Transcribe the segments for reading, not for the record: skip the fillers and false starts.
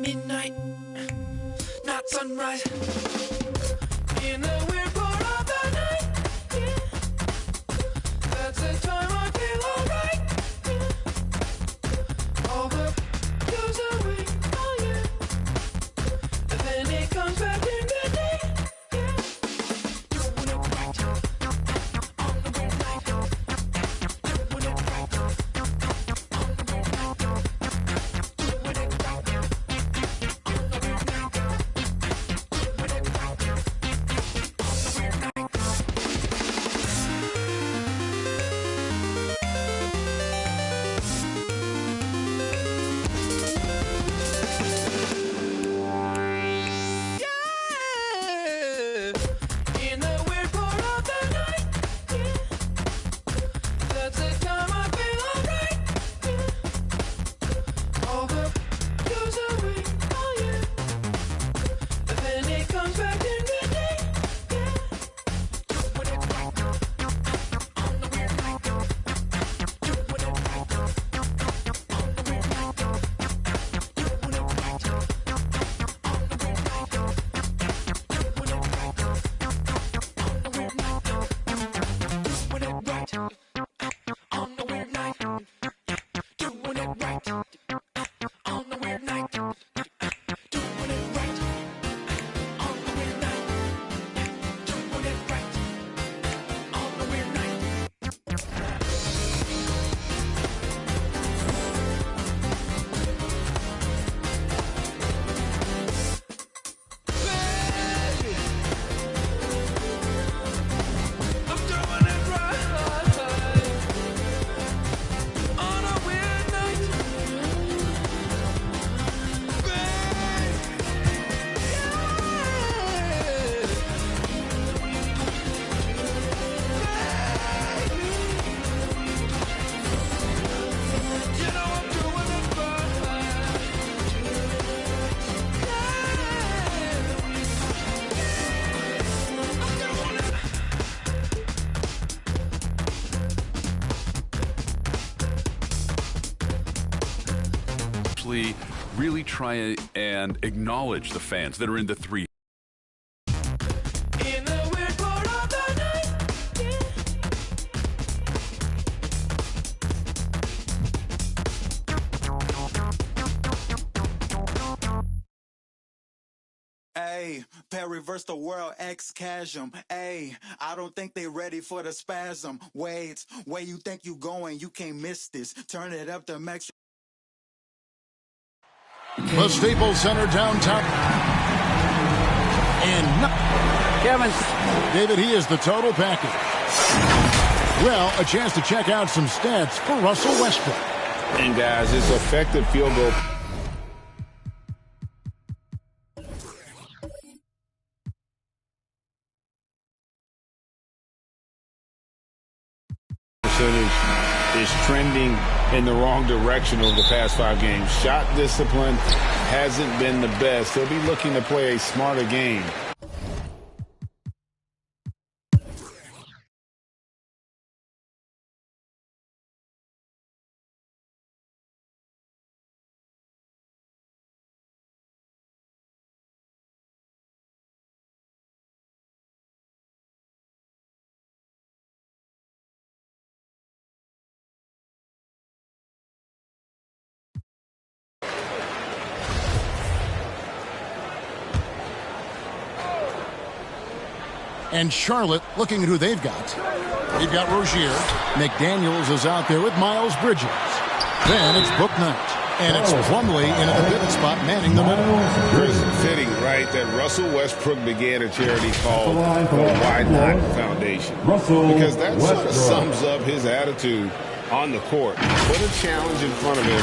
midnight, not sunrise. In the weird part of the night, yeah. That's the time I feel alright, yeah. All the goes away, oh yeah. And then it comes back in the day, yeah. Doing it right on the weird night. Doing it right on the weird night. Doing it right on the weird night. Doing it right on the weird night. In the weird part of the night, yeah. That's the time I feel alright, yeah. All the goes away, oh yeah. And then it comes back in the day, yeah. Doing it right on the weird night. Doing it right on the weird night. Doing it right on the weird night. Doing it right on the weird night. Doing it right on the weird night. Doing it right on the weird night. Doing it right on the weird night. Doing it right on the weird night. I'm doing it right on a weird night. You know I'm doing it right. I'm doing it. Actually really try and acknowledge the fans that are in the three. In the weird part of the night, yeah. Ayy, reverse the world, X-Chasm. Ayy, I don't think they ready for the spasm. Wait, where you think you going? You can't miss this. Turn it up to max. The Staples Center downtown. And Kevin. David, he is the total package. Well, a chance to check out some stats for Russell Westbrook. And guys, his effective field goal percentage is trending in the wrong direction over the past 5 games. Shot discipline hasn't been the best. He'll be looking to play a smarter game. And Charlotte looking at who they've got. They've got Rozier. McDaniels is out there with Miles Bridges. Then it's Book Knight. And it's Plumlee in a pivot spot manning the middle. Very fitting, right, that Russell Westbrook began a charity called the Why Not Foundation. Because that sort of sums up his attitude on the court. Put a challenge in front of him,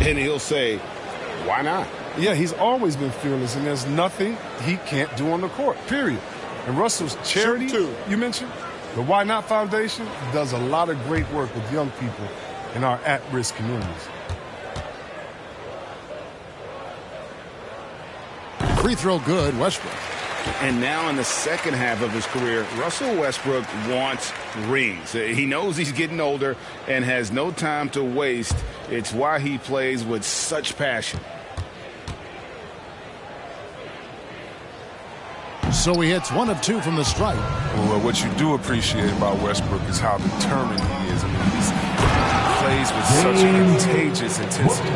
and he'll say, why not? Yeah, he's always been fearless, and there's nothing he can't do on the court, period. And Russell's charity, you mentioned, the Why Not Foundation, does a lot of great work with young people in our at-risk communities. Free throw good, Westbrook. And now in the second half of his career, Russell Westbrook wants rings. He knows he's getting older and has no time to waste. It's why he plays with such passion. So he hits 1 of 2 from the stripe. Well, what you do appreciate about Westbrook is how determined he is. I mean, he plays with such contagious intensity.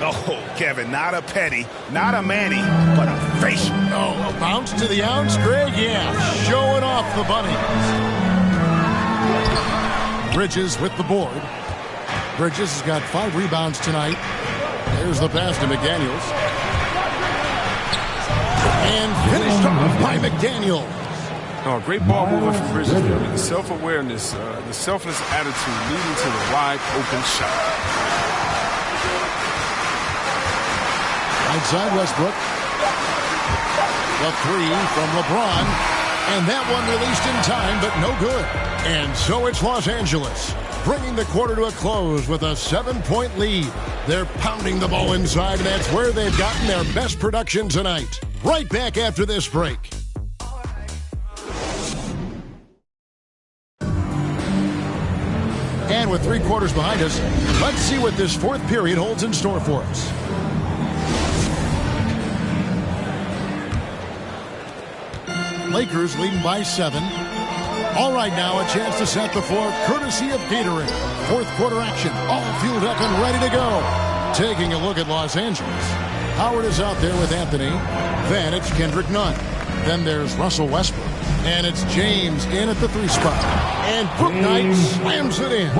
Oh, Kevin, not a petty, not a Manny, but a facial. Oh, a bounce to the ounce, Greg? Yeah, showing off the bunnies. Bridges with the board. Bridges has got 5 rebounds tonight. There's the pass to McDaniels. And finished off by McDaniels. Oh, great ball movement from Bridges. The self-awareness, the selfless attitude leading to the wide open shot. Right side Westbrook. The 3 from LeBron. And that one released in time, but no good. And so it's Los Angeles, bringing the quarter to a close with a 7-point lead. They're pounding the ball inside, and that's where they've gotten their best production tonight. Right back after this break. And with 3 quarters behind us, let's see what this 4th period holds in store for us. Lakers leading by 7. All right, now a chance to set the floor courtesy of Gatorade. 4th quarter action, all fueled up and ready to go. Taking a look at Los Angeles. Howard is out there with Anthony. Then it's Kendrick Nunn. Then there's Russell Westbrook. And it's James in at the 3 spot. And Bouknight slams it in.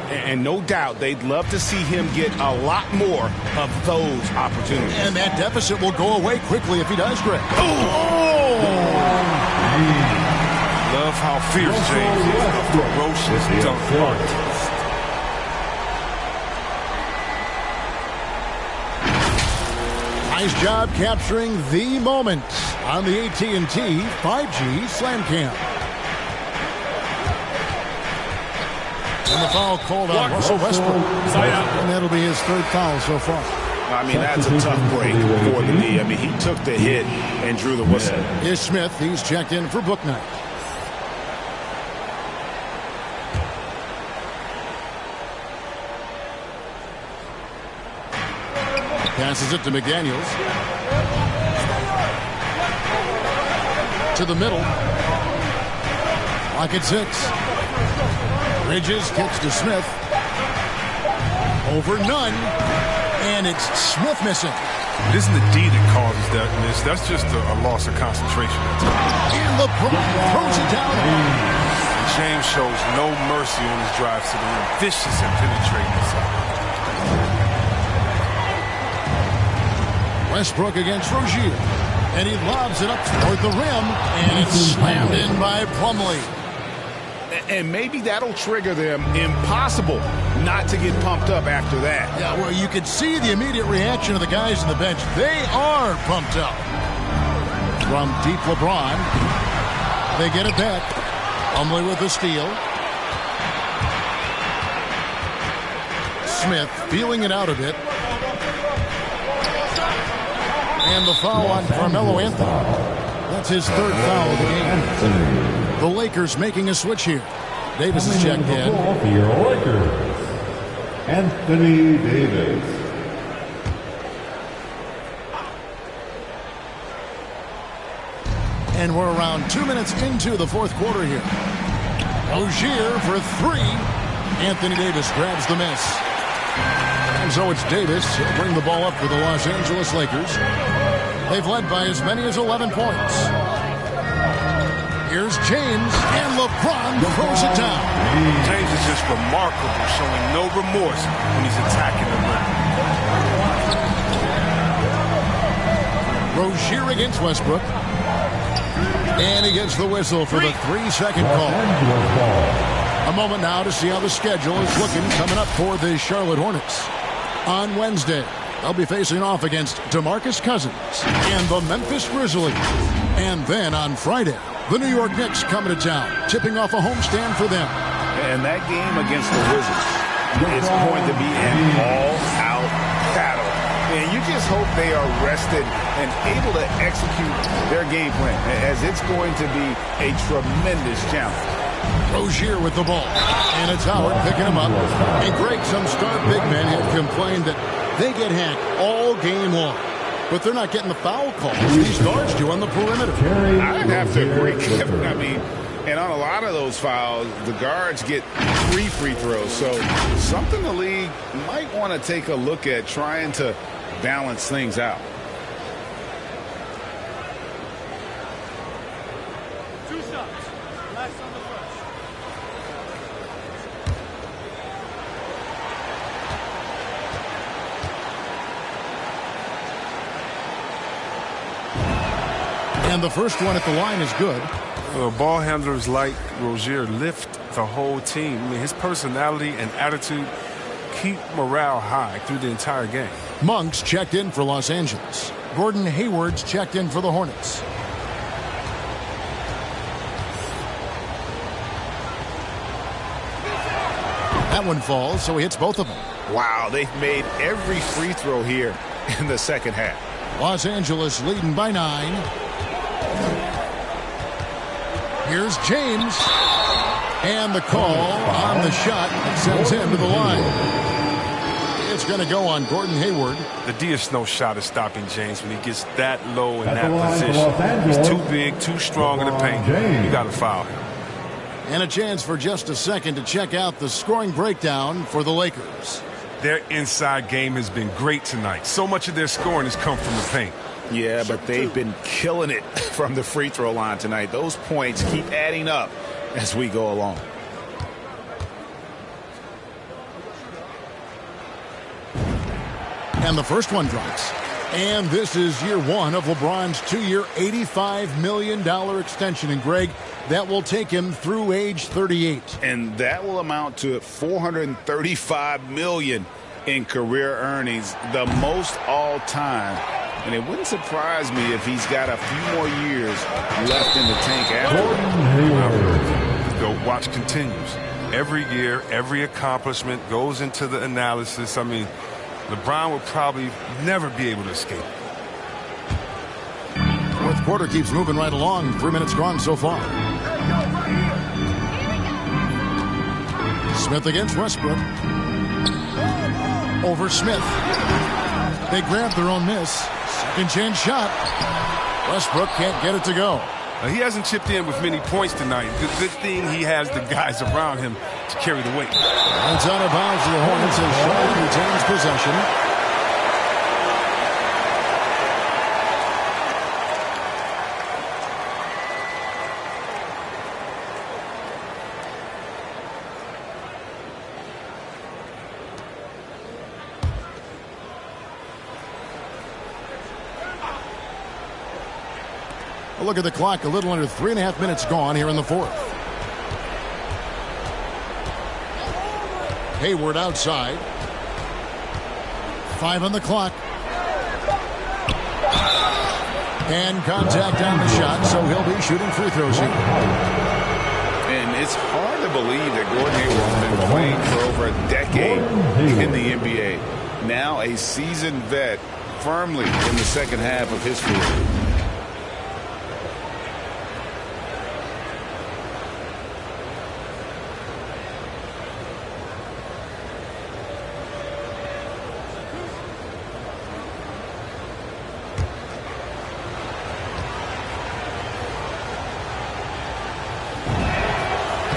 And no doubt they'd love to see him get a lot more of those opportunities. And that deficit will go away quickly if he does, Greg. Love how fierce James is, a ferocious dunk artist. Nice job capturing the moment on the AT&T 5G Slam Cam. And the foul called on Russell Westbrook. And that'll be his 3rd foul so far. I mean, that's a tough break for the knee. I mean, he took the hit and drew the whistle. Here's Smith. He's checked in for Bouknight. Passes it to McDaniels. To the middle. Lock at 6. Bridges kicks to Smith. Over Nunn. And it's Smith missing. It isn't the D that causes that miss. That's just a loss of concentration. And LeBron throws it down. James shows no mercy on his drives to the rim. Vicious and penetrating inside. Westbrook against Rozier. And he lobs it up toward the rim. And it's slammed in by Plumlee. And maybe that'll trigger them. Impossible not to get pumped up after that. Yeah, well, you can see the immediate reaction of the guys on the bench. They are pumped up. From deep LeBron. They get it back. Plumlee with the steal. Smith feeling it out a bit. And the foul on Carmelo Anthony. That's his 3rd foul of the game. The Lakers making a switch here. Davis is checked in. For your Lakers, Anthony Davis. And we're around 2 minutes into the 4th quarter here. Rozier for 3. Anthony Davis grabs the miss. And so it's Davis. He'll bring the ball up for the Los Angeles Lakers. They've led by as many as 11 points. Here's James, and LeBron throws it down. James is just remarkable, showing no remorse when he's attacking the rim. Rozier against Westbrook. And he gets the whistle for the 3-second call. A moment now to see how the schedule is looking coming up for the Charlotte Hornets. On Wednesday, they'll be facing off against DeMarcus Cousins and the Memphis Grizzlies. And then on Friday, the New York Knicks coming to town, tipping off a homestand for them. And that game against the Wizards is going to be an all-out battle. And you just hope they are rested and able to execute their game plan, as it's going to be a tremendous challenge. Rozier with the ball. And it's Howard picking him up. And Greg, some star big men have complained that they get hacked all game long. but they're not getting the foul calls these guards do on the perimeter. I'd have to agree, Kevin. I mean, and on a lot of those fouls, the guards get 3 free throws. So something the league might want to take a look at, trying to balance things out. And the first one at the line is good. Ball handlers like Rozier lift the whole team. I mean, his personality and attitude keep morale high through the entire game. Monk's checked in for Los Angeles. Gordon Hayward's checked in for the Hornets. That one falls, so he hits both of them. Wow, they've made every free throw here in the second half. Los Angeles leading by 9. Here's James. And the call on the shot sends him to the line. It's going to go on Gordon Hayward. The DSNO shot is stopping James when he gets that low in that position. He's too big, too strong in the paint. You got to foul him. And a chance for just a second to check out the scoring breakdown for the Lakers. Their inside game has been great tonight. So much of their scoring has come from the paint. Yeah, but they've been killing it from the free throw line tonight. Those points keep adding up as we go along. And the first one drops. And this is year 1 of LeBron's 2-year, $85 million extension. And, Greg, that will take him through age 38. And that will amount to $435 million in career earnings, the most all time. And it wouldn't surprise me if he's got a few more years left in the tank after. The watch continues. Every year, every accomplishment goes into the analysis. I mean, LeBron will probably never be able to escape. Fourth quarter keeps moving right along. 3 minutes gone so far. Smith against Westbrook. Over Smith. They grab their own miss. Second chance shot. Westbrook can't get it to go. He hasn't chipped in with many points tonight. Good thing he has the guys around him to carry the weight. It's out of bounds for the Hornets as Charlotte retains possession. Look at the clock, a little under 3.5 minutes gone here in the fourth. Hayward outside. 5 on the clock. And contact on the shot, so he'll be shooting free throws here. And it's hard to believe that Gordon Hayward has been playing for over a decade in the NBA. Now a seasoned vet, firmly in the second half of his career.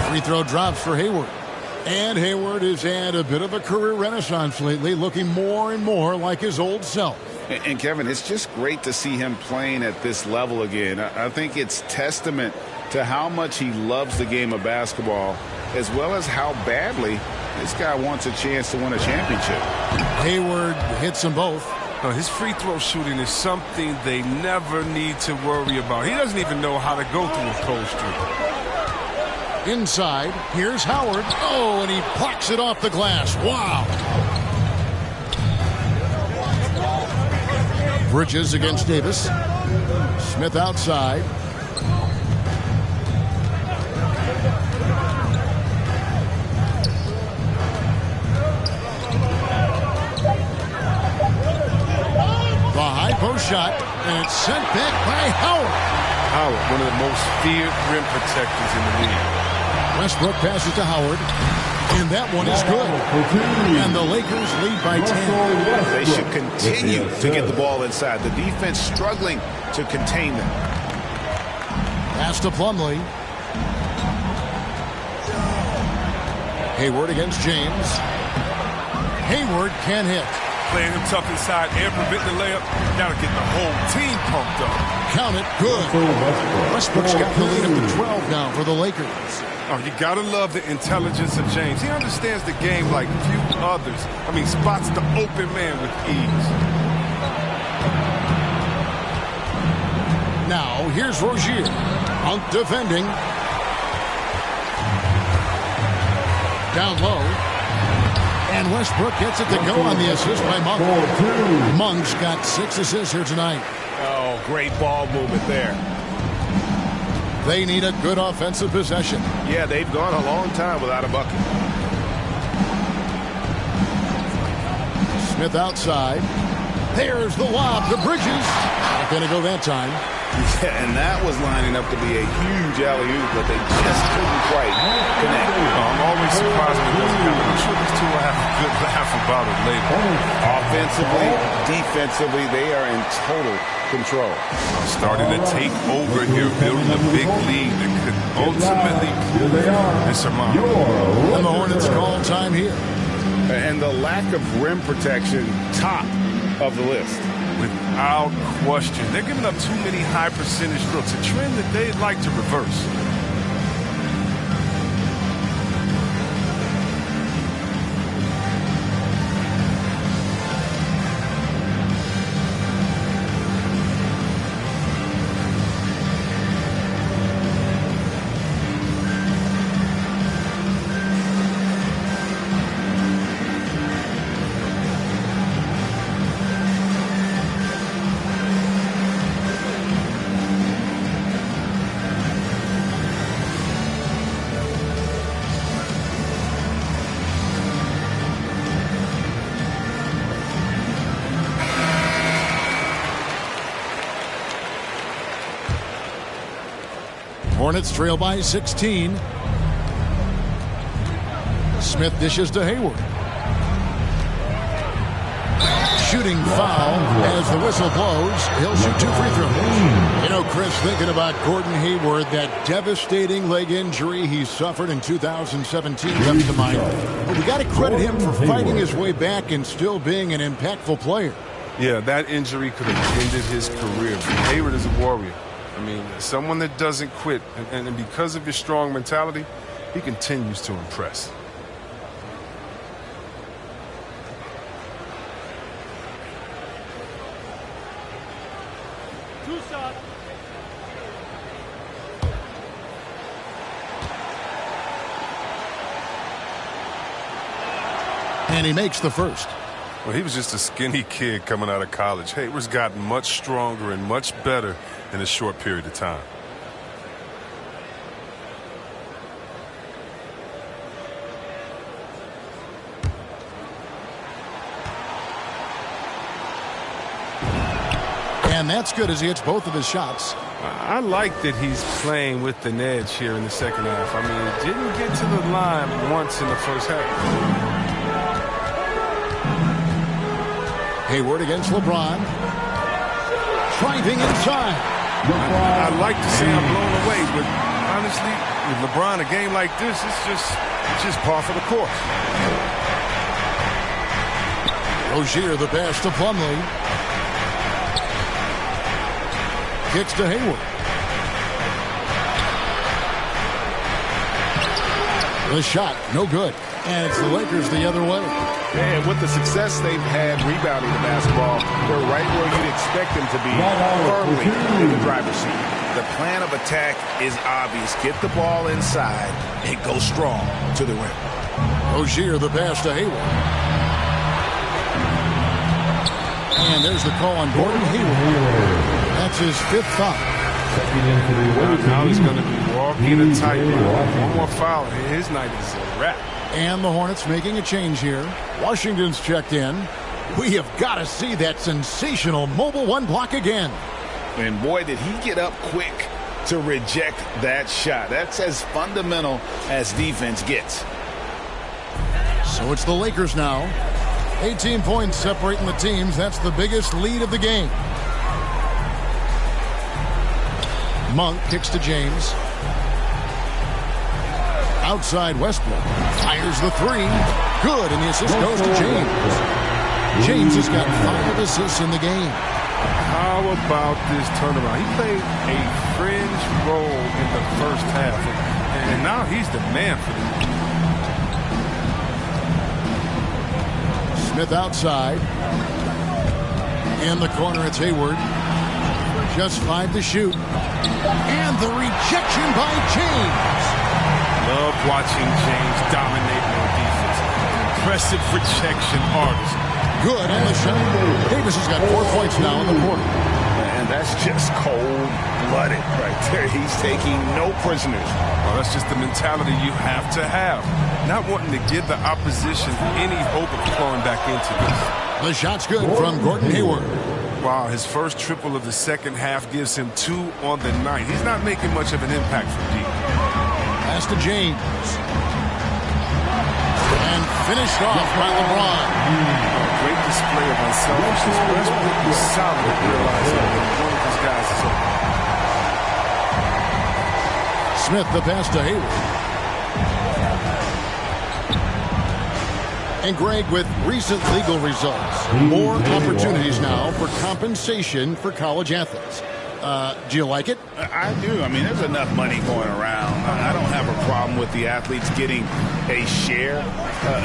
Free throw drops for Hayward. And Hayward has had a bit of a career renaissance lately, looking more and more like his old self. And Kevin, it's just great to see him playing at this level again. I think it's testament to how much he loves the game of basketball, as well as how badly this guy wants a chance to win a championship. Hayward hits them both. His free throw shooting is something they never need to worry about. He doesn't even know how to go through a cold streak. Inside, here's Howard. Oh, and he plucks it off the glass. Wow. Bridges against Davis. Smith outside. The high post shot, and it's sent back by Howard. Howard, one of the most feared rim protectors in the league. Westbrook passes to Howard. And that one is good. And the Lakers lead by 10. They should continue to get the ball inside. The defense struggling to contain them. Pass to Plumlee. Hayward against James. Hayward can hit. Playing him tough inside, air prevent the layup. Now to get the whole team pumped up. Count it, good. Westbrook's got the lead up to 12 now for the Lakers. Oh, you gotta love the intelligence of James. He understands the game like few others. I mean, spots the open man with ease. Now, here's Rozier. Hunt defending. Down low. And Westbrook gets it to go on the assist by Monk. Monk's got 6 assists here tonight. Oh, great ball movement there. They need a good offensive possession. Yeah, they've gone a long time without a bucket. Smith outside. There's the lob to Bridges. Not going to go that time. Yeah, and that was lining up to be a huge alley-oop, but they just couldn't quite connect. I'm always surprised when it doesn't happen. I'm sure these two will have a good laugh about it later. Offensively, defensively, they are in total control. Starting to take over here, building a big lead that could ultimately prove insurmountable. And the Hornets call time here. And the lack of rim protection, top of the list. Without question. They're giving up too many high percentage looks, a trend that they'd like to reverse. Hornets trail by 16. Smith dishes to Hayward. Shooting foul as the whistle blows. He'll shoot 2 free throws. You know, Chris, thinking about Gordon Hayward, that devastating leg injury he suffered in 2017 comes to mind. But we got to credit him for fighting his way back and still being an impactful player. Yeah, that injury could have ended his career. Hayward is a warrior. I mean, someone that doesn't quit. And because of his strong mentality, he continues to impress. And he makes the first. Well, he was just a skinny kid coming out of college. Hayward's gotten much stronger and much better in a short period of time. And that's good as he hits both of his shots. I like that he's playing with an edge here in the second half. I mean, it didn't get to the line once in the first half. Hayward against LeBron. Driving inside. I'd like to say I'm blown away, but honestly, with LeBron, a game like this, it's just par for the course. Rozier, the pass to Plumlee. Kicks to Hayward. The shot, no good. And it's the Lakers the other way. And with the success they've had rebounding the basketball, they're right where you'd expect them to be, firmly in the driver's seat. The plan of attack is obvious. Get the ball inside and go strong to the rim. Rozier, the pass to Hayward. And there's the call on Gordon Hayward. That's his 5th foul. Now he's going to be walking a tightrope. One more foul, his night is a wrap. And the Hornets making a change here. Washington's checked in. We have got to see that sensational mobile 1 block again. And boy, did he get up quick to reject that shot. That's as fundamental as defense gets. So it's the Lakers now. 18 points separating the teams. That's the biggest lead of the game. Monk kicks to James. Outside Westbrook. Fires the three. Good, and the assist goes to James. James has got 5 assists in the game. How about this turnaround? He played a fringe role in the first half, and now he's the man for them. Smith outside. In the corner, it's Hayward. Just 5 to shoot. And the rejection by James. Love watching James dominate on defense. Impressive rejection artist. Good on the shot. Davis has got 4 points now in the quarter. And that's just cold-blooded right there. He's taking no prisoners. Well, that's just the mentality you have to have. Not wanting to give the opposition any hope of clawing back into this. The shot's good from Gordon Hayward. Wow, his first triple of the second half gives him 2 on the night. He's not making much of an impact from deep. Pass to James. And finished off by LeBron. Great display of unselfishness. Westbrook was solid at realizing that one of his guys is open. Smith the pass to Hayward. And Greg, with recent legal results, more opportunities now for compensation for college athletes. Do you like it? I do. I mean, there's enough money going around. I don't have a problem with the athletes getting a share,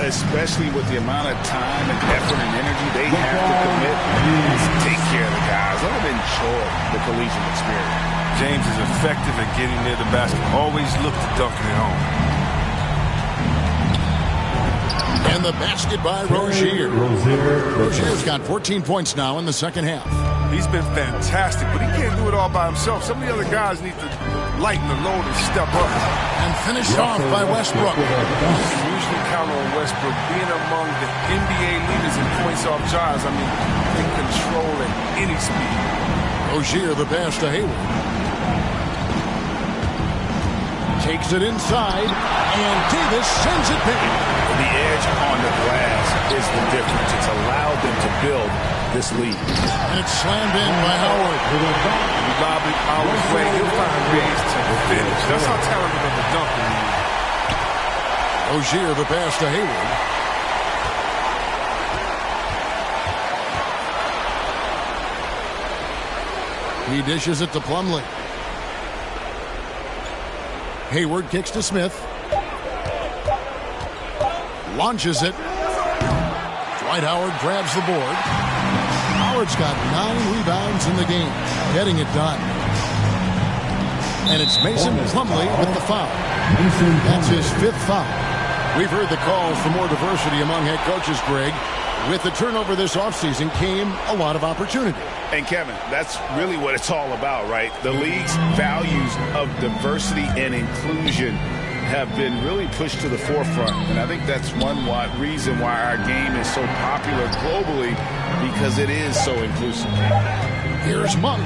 especially with the amount of time and effort and energy they have to commit to take care of the guys. Let them enjoy the collegiate experience. James is effective at getting near the basket. Always look to dunking it home. And the basket by Rozier. Rozier's got 14 points now in the second half. He's been fantastic, but he can't do it all by himself. Some of the other guys need to lighten the load and step up. And finished off by Westbrook. You can usually count on Westbrook being among the NBA leaders in points off drives. I mean, in control at any speed. Rozier the pass to Hayward. Takes it inside, and Davis sends it back. The edge on the glass is the difference. It's allowed them to build this lead. And it's slammed in by Howard. You lob it Howard's way, he'll find ways to finish. That's how talented of a dunker he is. Rozier the pass to Hayward. He dishes it to Plumlee. Hayward kicks to Smith. Launches it. Dwight Howard grabs the board. Howard's got 9 rebounds in the game, getting it done. And it's Mason Plumlee with the foul. That's his 5th foul. We've heard the calls for more diversity among head coaches, Greg. With the turnover this offseason came a lot of opportunity. And Kevin, that's really what it's all about, right? The league's values of diversity and inclusion have been really pushed to the forefront. And I think that's one reason why our game is so popular globally, because it is so inclusive. Here's Monk.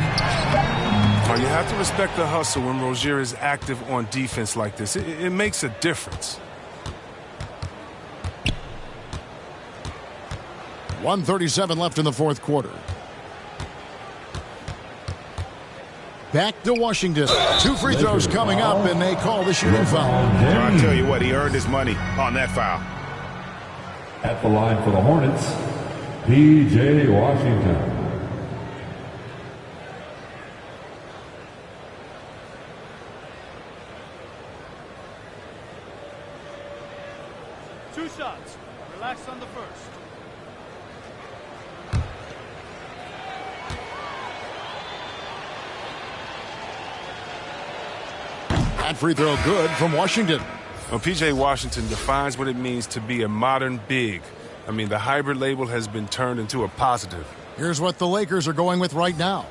Well, you have to respect the hustle when Rozier is active on defense like this. It makes a difference. 1:37 left in the fourth quarter. Back to Washington. 2 free throws coming up, and they call the shooting foul. I'll tell you what, he earned his money on that foul. At the line for the Hornets, P.J. Washington. Two shots. Relax on the first. That free throw good from Washington. Well, P.J. Washington defines what it means to be a modern big. I mean, the hybrid label has been turned into a positive. Here's what the Lakers are going with right now.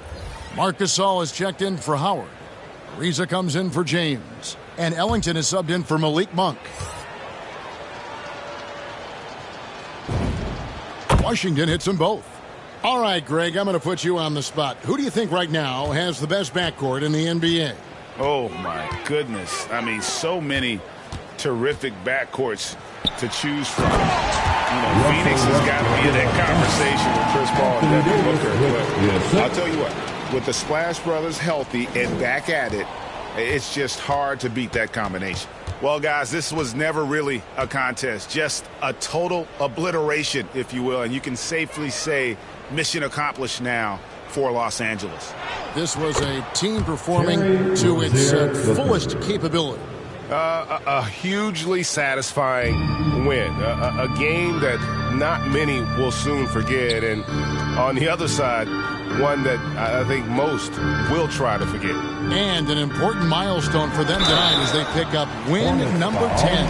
Marc Gasol is checked in for Howard. Ariza comes in for James. And Ellington is subbed in for Malik Monk. Washington hits them both. All right, Greg, I'm going to put you on the spot. Who do you think right now has the best backcourt in the NBA? Oh, my goodness. I mean, so many terrific backcourts to choose from. You know, Phoenix has got to be in that conversation with Chris Paul and Devin Booker. But I'll tell you what, with the Splash Brothers healthy and back at it, it's just hard to beat that combination. Well, guys, this was never really a contest, just a total obliteration, if you will. And you can safely say mission accomplished now for Los Angeles. This was a team performing to its fullest capability. A hugely satisfying win. A game that not many will soon forget. And on the other side, one that I think most will try to forget. And an important milestone for them tonight as they pick up win number 10.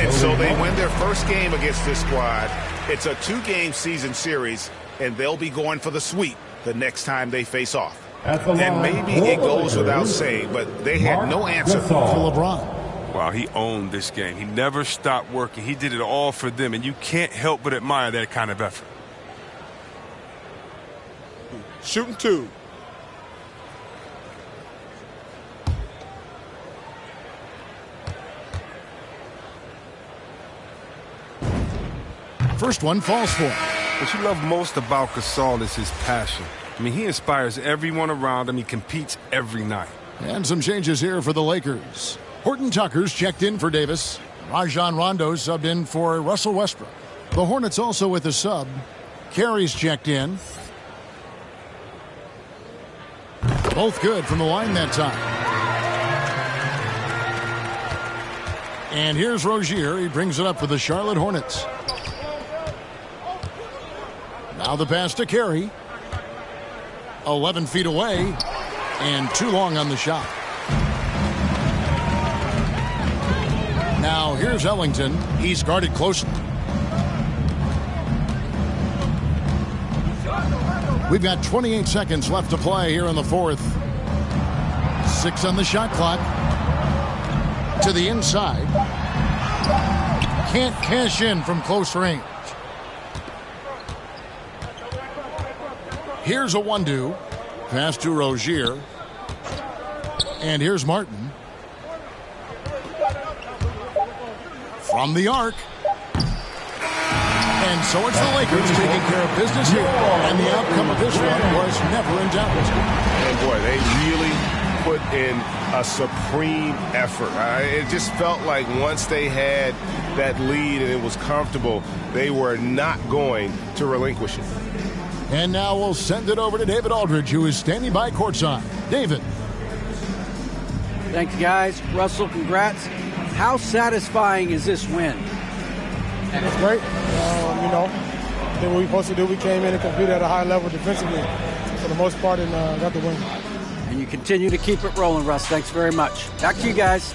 And so they win their first game against this squad. It's a 2-game season series, and they'll be going for the sweep the next time they face off. And maybe it goes without saying, but they had no answer for LeBron. Wow, he owned this game. He never stopped working. He did it all for them, and you can't help but admire that kind of effort. Shooting 2. First one falls for him. What you love most about Gasol is his passion. I mean, he inspires everyone around him. He competes every night. And some changes here for the Lakers. Horton Tucker's checked in for Davis. Rajon Rondo subbed in for Russell Westbrook. The Hornets also with a sub. Carey's checked in. Both good from the line that time. And here's Rozier. He brings it up for the Charlotte Hornets. Now the pass to Carey. 11 feet away. And too long on the shot. Now here's Ellington. He's guarded closely. We've got 28 seconds left to play here in the fourth. 6 on the shot clock. To the inside. Can't cash in from close range. Here's a 1-2. Pass to Rozier. And here's Martin. From the arc. And so it's the Lakers taking care of business here. And the outcome of this one was never in doubt. And boy, they really put in a supreme effort. It just felt like once they had that lead and it was comfortable, they were not going to relinquish it. And now we'll send it over to David Aldridge, who is standing by courtside. David. Thanks, guys. Russell, congrats. How satisfying is this win? It's great. You know, did what we were supposed to do. We came in and competed at a high level defensively for the most part and got the win. And you continue to keep it rolling, Russ. Thanks very much. Back to you guys.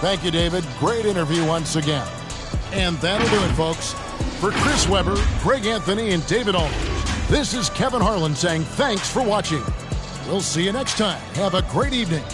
Thank you, David. Great interview once again. And that'll do it, folks. For Chris Webber, Greg Anthony, and David Aldridge, this is Kevin Harlan saying thanks for watching. We'll see you next time. Have a great evening.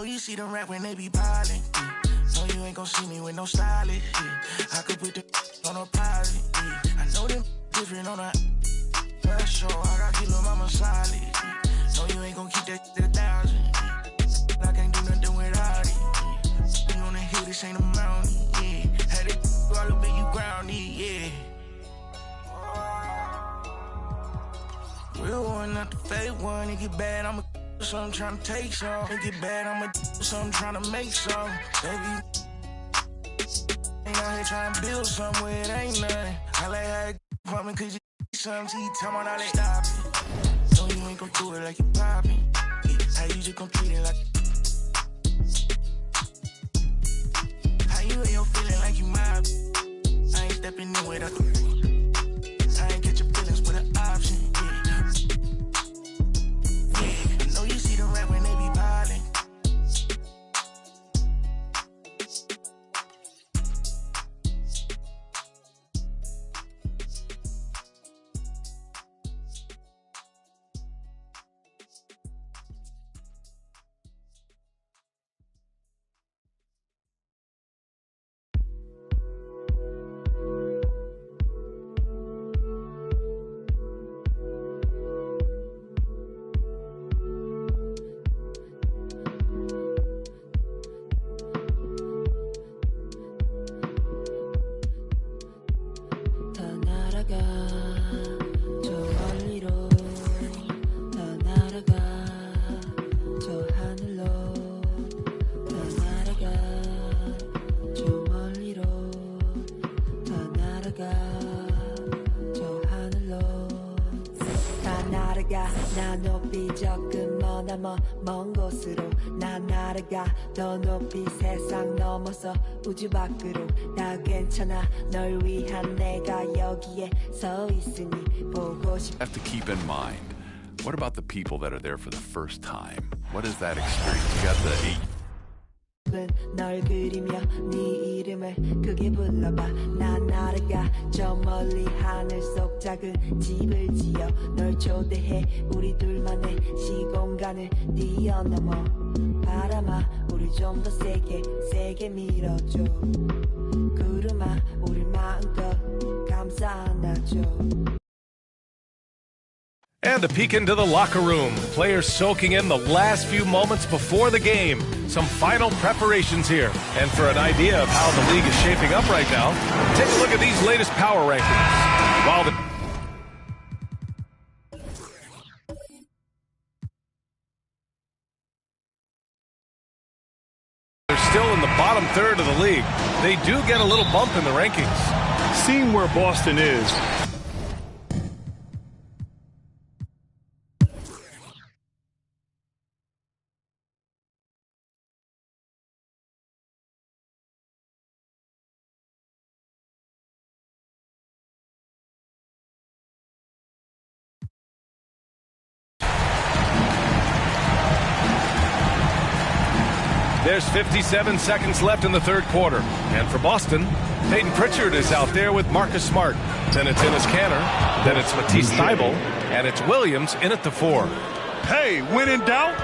know you see them rap when they be ballin'. No, you ain't gon' see me with no stylist. I could put the on a pilot. I know them different on a show. I got kilo mama solid. No, you ain't gon' keep that to 1,000. I can't do nothing without it. You wanna hear this ain't a mountain, yeah. Had it all up in you grounded, yeah. Real one, not the fake one. It get bad, I'ma so I'm tryna take some. It get bad, I'ma so I'm tryna make some. Baby, ain't out here tryna build somewhere, it ain't nothing. I like how it for me, cause you something. See, tell me all they stop it. No, you ain't gon' do it like you poppin'. How you just gon' treat it like how you in your feeling like you mob. I ain't stepping in without the I ain't get your feelings with an option. I know you see the rap when they be piling. 나 높이 조금 먼 곳으로 나 날아가 더 높이 세상 넘어서 우주 밖으로 나 괜찮아 널 위한 내가 여기에 서 있으니 보고 싶어. Have to keep in mind, what about the people that are there for the first time? What is that experience? You got the 널 그리며 네 이름을 크게 불러봐 나 날아가 저 멀리 하늘 속 작은 집을 지어 널 초대해 우리 둘만의 시공간을 뛰어넘어 바람아 우리 좀 더 세게 밀어줘 구름아 우리 마음껏 감싸 안아줘. And a peek into the locker room. Players soaking in the last few moments before the game. Some final preparations here. And for an idea of how the league is shaping up right now, take a look at these latest power rankings. While they're still in the bottom third of the league, they do get a little bump in the rankings. Seeing where Boston is, There's 57 seconds left in the third quarter. And for Boston, Peyton Pritchard is out there with Marcus Smart. Then it's Enes Kanter. Then it's Matisse Thybulle. And it's Williams in at the 4. hey, when in doubt,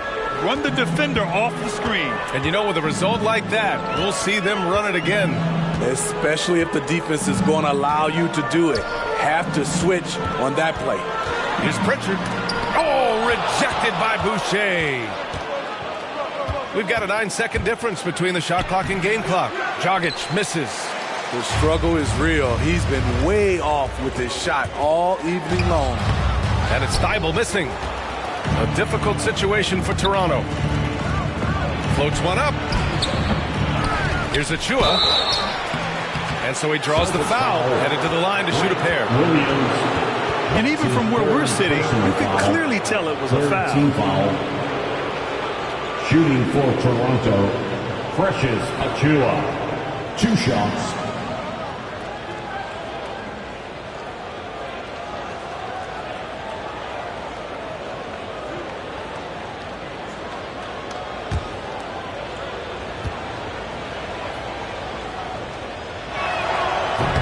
run the defender off the screen. And you know, with a result like that, we'll see them run it again. Especially if the defense is going to allow you to do it. Have to switch on that play. Here's Pritchard. Oh, rejected by Boucher. We've got a 9-second difference between the shot clock and game clock. Dragic misses. The struggle is real. He's been way off with his shot all evening long. And it's Thybulle missing. A difficult situation for Toronto. Floats one up. Here's Achua. And so he draws the foul, headed to the line to shoot a pair. And even from where we're sitting, you can clearly tell it was a foul. Shooting for Toronto, Precious Achua. 2 shots.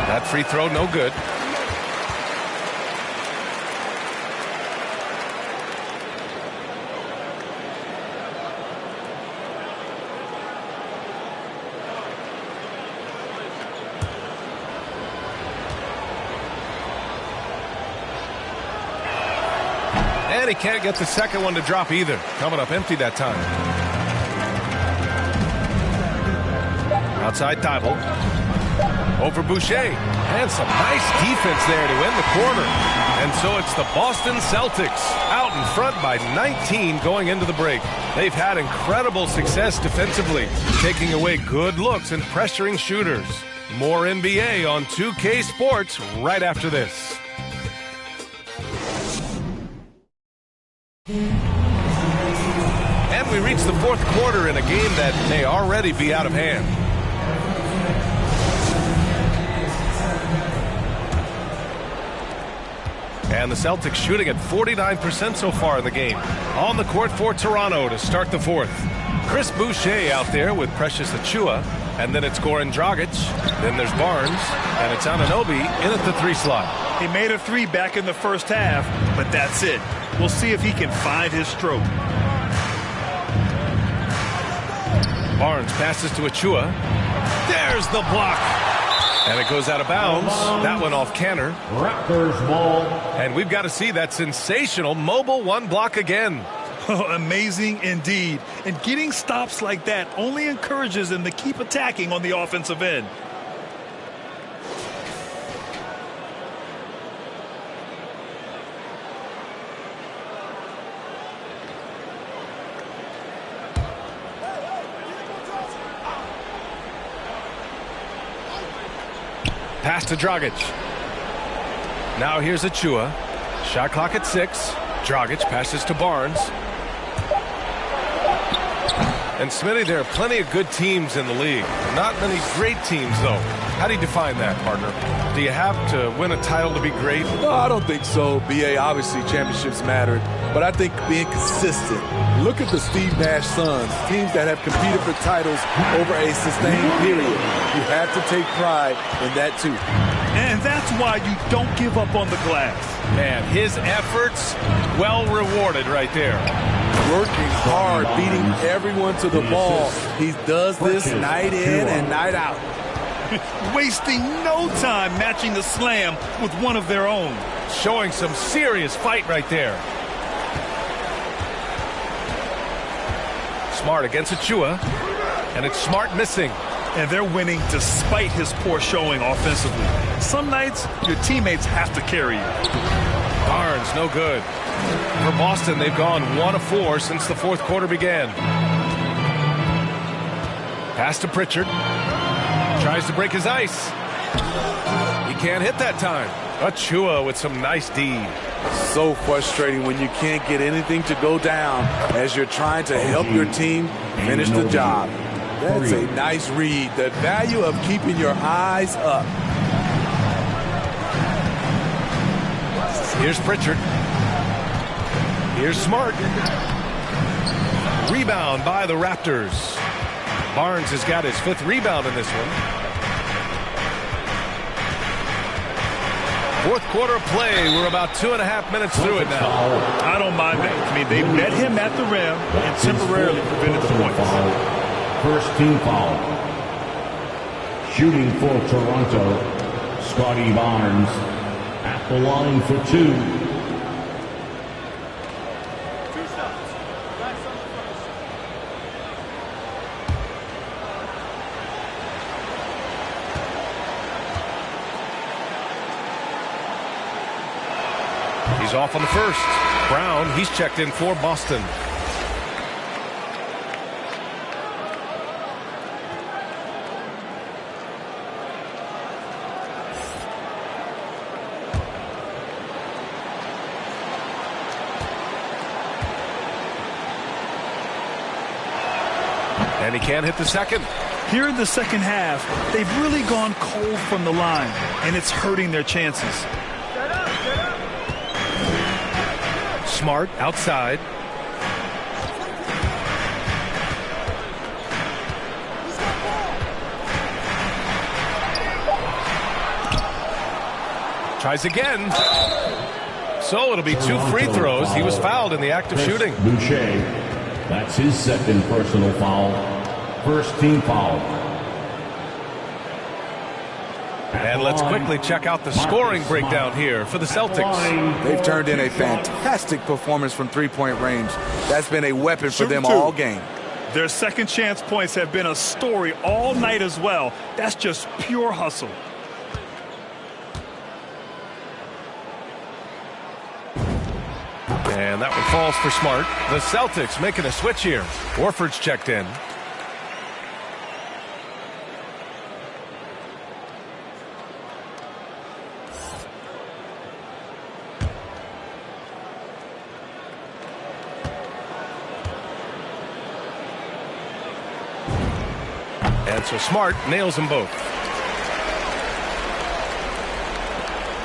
That free throw, no good. And he can't get the second one to drop either. Coming up empty that time. Outside Thibault. Over Boucher. And some nice defense there to end the quarter. And so it's the Boston Celtics out in front by 19 going into the break. They've had incredible success defensively, taking away good looks and pressuring shooters. More NBA on 2K Sports right after this. And we reach the fourth quarter in a game that may already be out of hand. And the Celtics shooting at 49% so far in the game. On the court for Toronto to start the fourth. Chris Boucher out there with Precious Achiuwa. And then it's Goran Dragic. Then there's Barnes. And it's Anunoby in at the 3 slot. He made a 3 back in the first half, but that's it. We'll see if he can find his stroke. Barnes passes to Achiuwa. There's the block. And it goes out of bounds. That one off Canner. Raptors ball. And we've got to see that sensational mobile 1 block again. Amazing indeed. And getting stops like that only encourages them to keep attacking on the offensive end. Pass to Dragic. Now here's Achiuwa. Shot clock at 6. Dragic passes to Barnes. And Smitty, there are plenty of good teams in the league. Not many great teams, though. How do you define that, partner? Do you have to win a title to be great? No, I don't think so. BA, obviously championships matter, but I think being consistent. Look at the Steve Nash Suns, teams that have competed for titles over a sustained period. You have to take pride in that, too. And that's why you don't give up on the glass. Man, his efforts well rewarded right there. Working hard, beating everyone to the ball. He does this night in and night out. Wasting no time matching the slam with one of their own. Showing some serious fight right there. Smart against Achiuwa. And it's Smart missing. And they're winning despite his poor showing offensively. Some nights, your teammates have to carry you. Barnes, no good. For Boston, they've gone 1 of 4 since the fourth quarter began. Pass to Pritchard. Tries to break his ice. He can't hit that time. Achiuwa with some nice D. So frustrating when you can't get anything to go down as you're trying to help your team finish the job. That's a nice read. The value of keeping your eyes up. Here's Pritchard. Here's Smart. Rebound by the Raptors. Barnes has got his 5th rebound in this one. Fourth quarter of play. We're about 2.5 minutes through it now. I don't mind that. I mean, they met him at the rim and temporarily prevented the points. First team foul. Shooting for Toronto, Scotty Barnes at the line for 2. He's off on the first. Brown, he's checked in for Boston. And he can't hit the second. Here in the second half, they've really gone cold from the line, and it's hurting their chances. Smart outside. Tries again. So it'll be 2 free throws. He was fouled in the act of shooting. Boucher. That's his 2nd personal foul. First team foul. And let's quickly check out the scoring breakdown here for the Celtics. They've turned in a fantastic performance from three-point range. That's been a weapon for them all game. Their second chance points have been a story all night as well. That's just pure hustle. And that one falls for Smart. The Celtics making a switch here. Horford's checked in. And so Smart nails them both.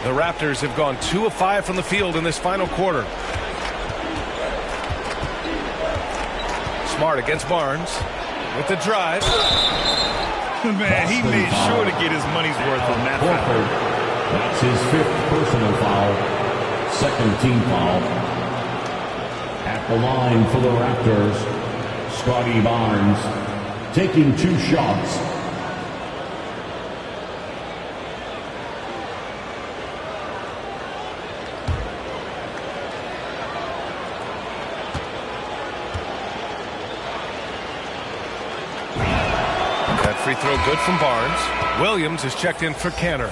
The Raptors have gone 2 of 5 from the field in this final quarter. Smart against Barnes with the drive. Man, he made sure to get his money's worth on that foul. That's his 5th personal foul. 2nd team foul. At the line for the Raptors, Scotty Barnes taking 2 shots. That free throw good from Barnes. Williams is checked in for Canner.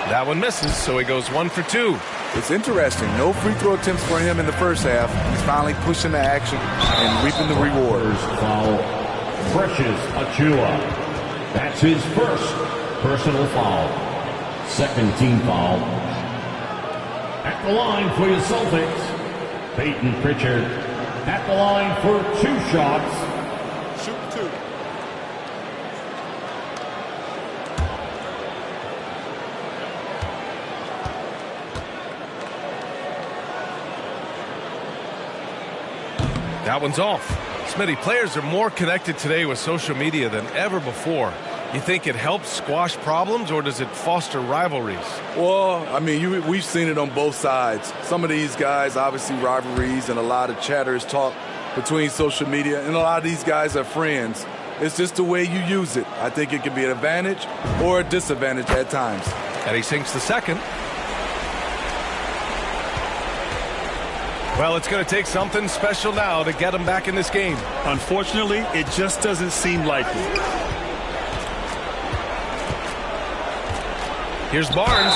That one misses, so he goes 1 for 2. It's interesting. No free throw attempts for him in the first half. He's finally pushing the action and reaping the rewards. Foul. Precious Achiuwa. That's his 1st personal foul. 2nd team foul. At the line for your Celtics, Peyton Pritchard. At the line for 2 shots. Shoot 2. That one's off. Smitty, players are more connected today with social media than ever before. You think it helps squash problems, or does it foster rivalries? Well, I mean, we've seen it on both sides. Some of these guys, obviously rivalries, and a lot of chatter is talk between social media, and a lot of these guys are friends. It's just the way you use it. I think it can be an advantage or a disadvantage at times. And he sinks the second. Well, it's going to take something special now to get him back in this game. Unfortunately, it just doesn't seem likely. Here's Barnes.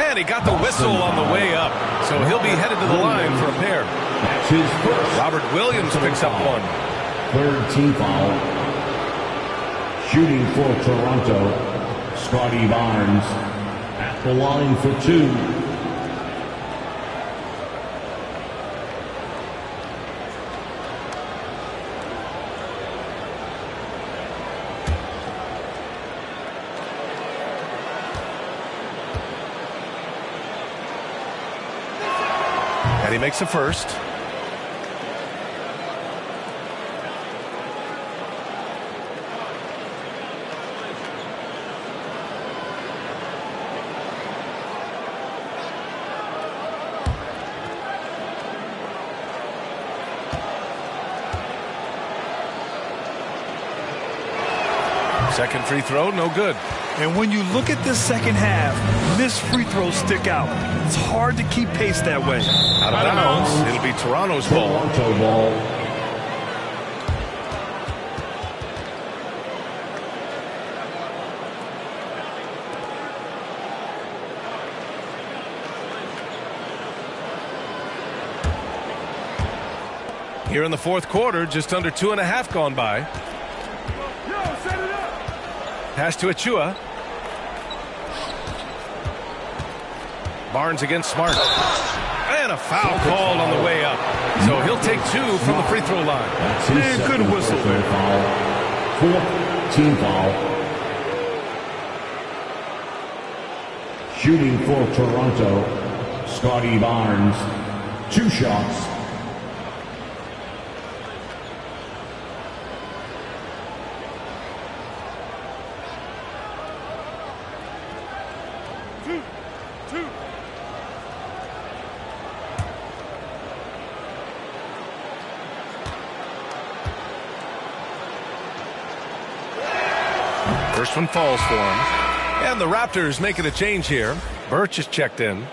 And he got the whistle on the way up. So he'll be headed to the line for a pair. That's his 1st. Robert Williams picks up 1. 3rd team foul. Shooting for Toronto, Scotty Barnes. At the line for 2. And he makes the first. Second free throw, no good. And when you look at this second half, missed free throws stick out. It's hard to keep pace that way. Out of bounds. It'll be Toronto's ball. Toronto ball. Here in the 4th quarter, just under 2.5 gone by. Pass to Achiuwa. Barnes against Smart. And a foul called on the way up. So he'll take 2 from the free throw line. Man, good whistle there. 4th team foul. Shooting for Toronto, Scotty Barnes. 2 shots. First one falls for him. And the Raptors making a change here. Birch is checked in.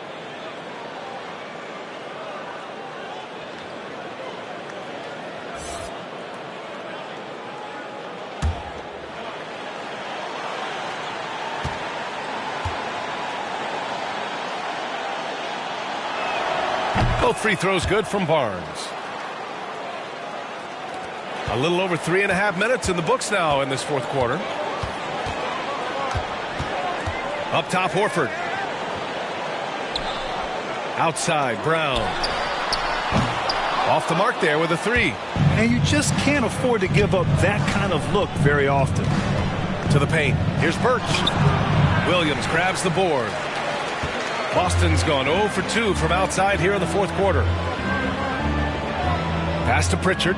Both free throws good from Barnes. A little over 3.5 minutes in the books now in this fourth quarter. Up top, Horford. Outside, Brown. Off the mark there with a three. And you just can't afford to give up that kind of look very often. To the paint. Here's Birch. Williams grabs the board. Boston's gone 0 for 2 from outside here in the fourth quarter. Pass to Pritchard.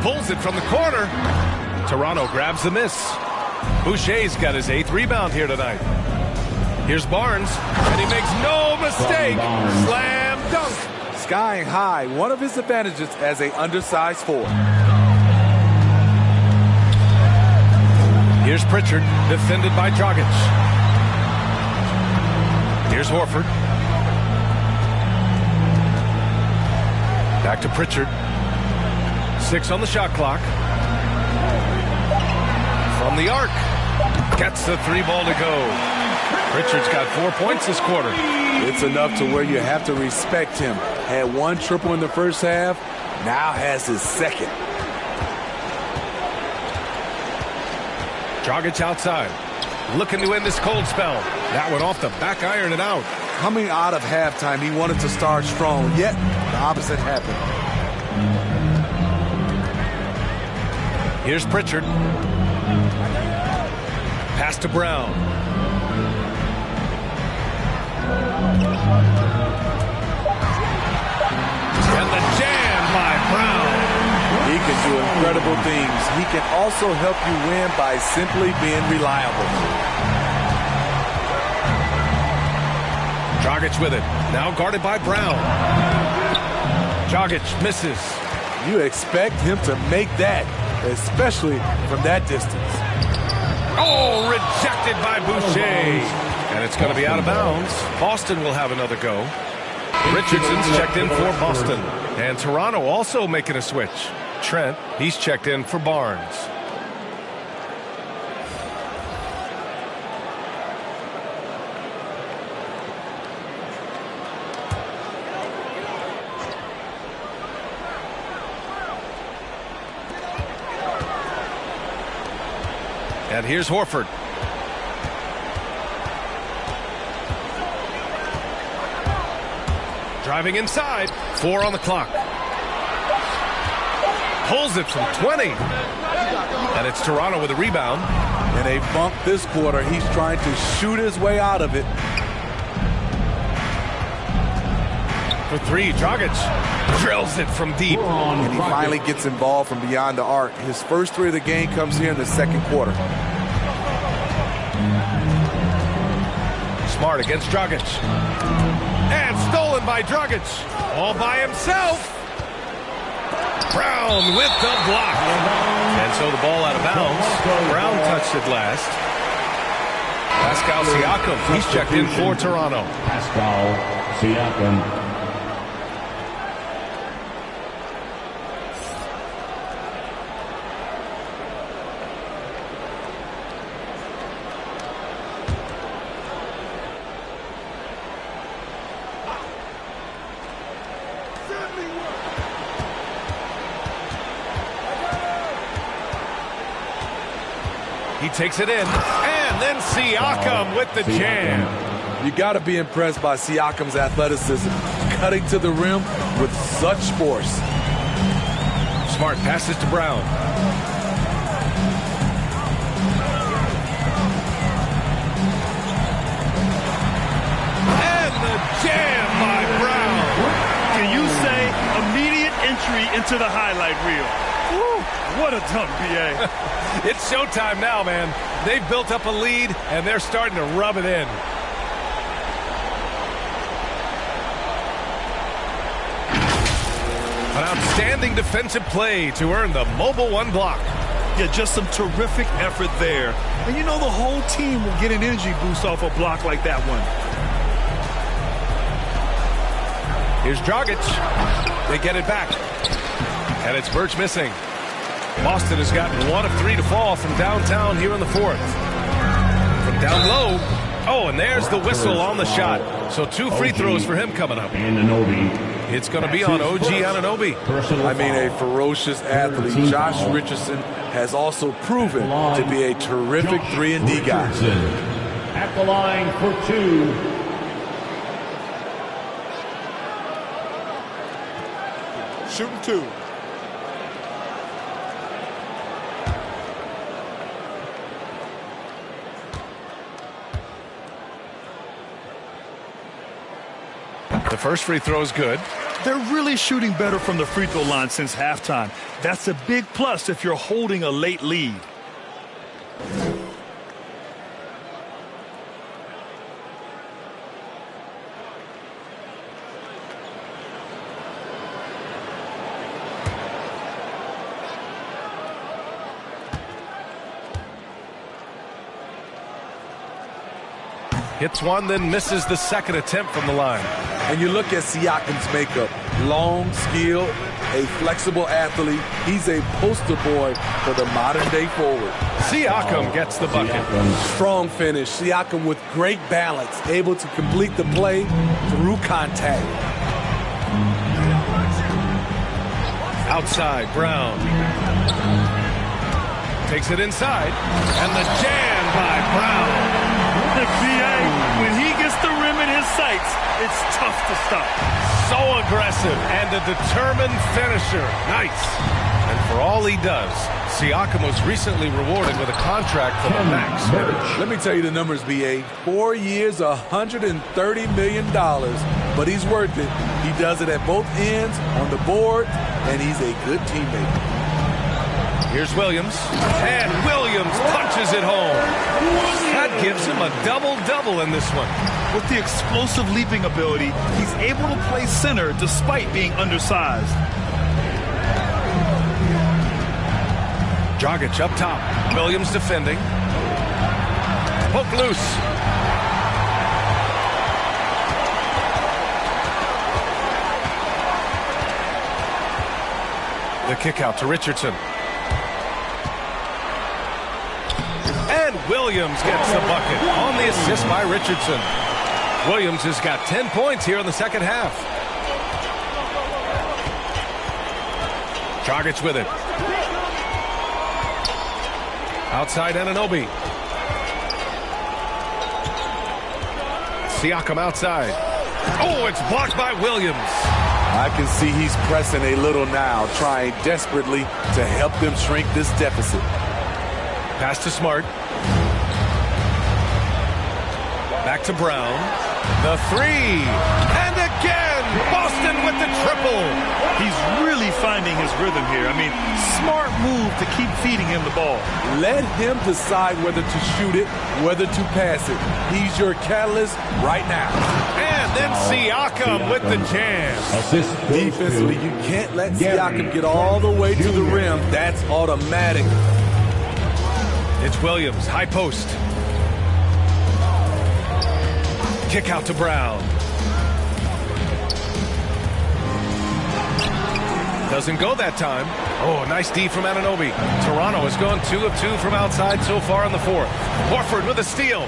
Pulls it from the corner. Toronto grabs the miss. Boucher's got his 8th rebound here tonight. Here's Barnes, and he makes no mistake. Slam dunk. Skying high, one of his advantages as an undersized forward. Here's Pritchard, defended by Dragic. Here's Horford. Back to Pritchard. 6 on the shot clock. From the arc. Gets the 3 ball to go. Pritchard's got 4 points this quarter. It's enough to where you have to respect him. Had 1 triple in the first half, now has his 2nd. Dragic outside. Looking to end this cold spell. That one off the back iron and out. Coming out of halftime, he wanted to start strong, yet the opposite happened. Here's Pritchard. Pass to Brown. And the jam by Brown. He can do incredible things. He can also help you win by simply being reliable. Dragic with it. Now guarded by Brown. Dragic misses. You expect him to make that, especially from that distance. Oh, rejected by Boucher. And it's going to be out of bounds. Boston will have another go. Richardson's checked in for Boston. And Toronto also making a switch. Trent, he's checked in for Barnes. And here's Horford. Driving inside. 4 on the clock. Pulls it from 20. And it's Toronto with a rebound. In a funk this quarter, he's trying to shoot his way out of it. For 3, Dragic drills it from deep. And he finally gets involved from beyond the arc. His first 3 of the game comes here in the second quarter. Smart against Dragic. And stolen by Dragic. All by himself. Brown with the block. And so the ball out of bounds. Brown touched it last. Pascal Siakam, he's checked in for Toronto. Pascal Siakam. He takes it in, and then Siakam with the jam. You got to be impressed by Siakam's athleticism, cutting to the rim with such force. Smart passes to Brown. And the jam by Brown. Can you say immediate entry into the highlight reel? Woo, what a dunk, B.A. It's showtime now, man. They've built up a lead, and they're starting to rub it in. An outstanding defensive play to earn the mobile 1 block. Yeah, just some terrific effort there. And you know the whole team will get an energy boost off a block like that one. Here's Dragic. They get it back. And it's Birch missing. Boston has gotten 1 of 3 to fall from downtown here in the fourth. From down low. Oh, and there's the whistle on the shot. So 2 free throws for him coming up. It's going to be on OG Anunoby. I mean, a ferocious athlete. Josh Richardson has also proven to be a terrific 3-and-D guy. At the line for 2. Shooting 2. The first free throw is good. They're really shooting better from the free throw line since halftime. That's a big plus if you're holding a late lead. Hits one, then misses the second attempt from the line. And you look at Siakam's makeup. Long, skilled, a flexible athlete. He's a poster boy for the modern-day forward. Siakam gets the bucket. Strong finish. Siakam with great balance, able to complete the play through contact. Outside, Brown. Takes it inside. And the jam by Brown. The PA, when he gets the rim in his sights, it's tough to stop. So aggressive and a determined finisher. Nice. And for all he does, Siakam was recently rewarded with a contract for the max. Let me tell you the numbers, BA. 4 years, $130 million. But he's worth it. He does it at both ends, on the board, and he's a good teammate. Here's Williams, and Williams punches it home. That gives him a double-double in this one. With the explosive leaping ability, he's able to play center despite being undersized. Dragic up top. Williams defending. Poke loose. The kick out to Richardson. Williams gets the bucket on the assist by Richardson. Williams has got 10 points here in the second half. Dragic with it. Outside Anunoby. Siakam outside. Oh, it's blocked by Williams. I can see he's pressing a little now, trying desperately to help them shrink this deficit. Pass to Smart. Back to Brown. The three. And again, Boston with the triple. He's really finding his rhythm here. I mean, smart move to keep feeding him the ball. Let him decide whether to shoot it, whether to pass it. He's your catalyst right now. And then Siakam with the jam. Defensively, you can't let Siakam get all the way to the rim. That's automatic. It's Williams, high post. Kick out to Brown. Doesn't go that time. Oh, nice D from Anunoby. Toronto has gone 2 of 2 from outside so far in the fourth. Horford with a steal.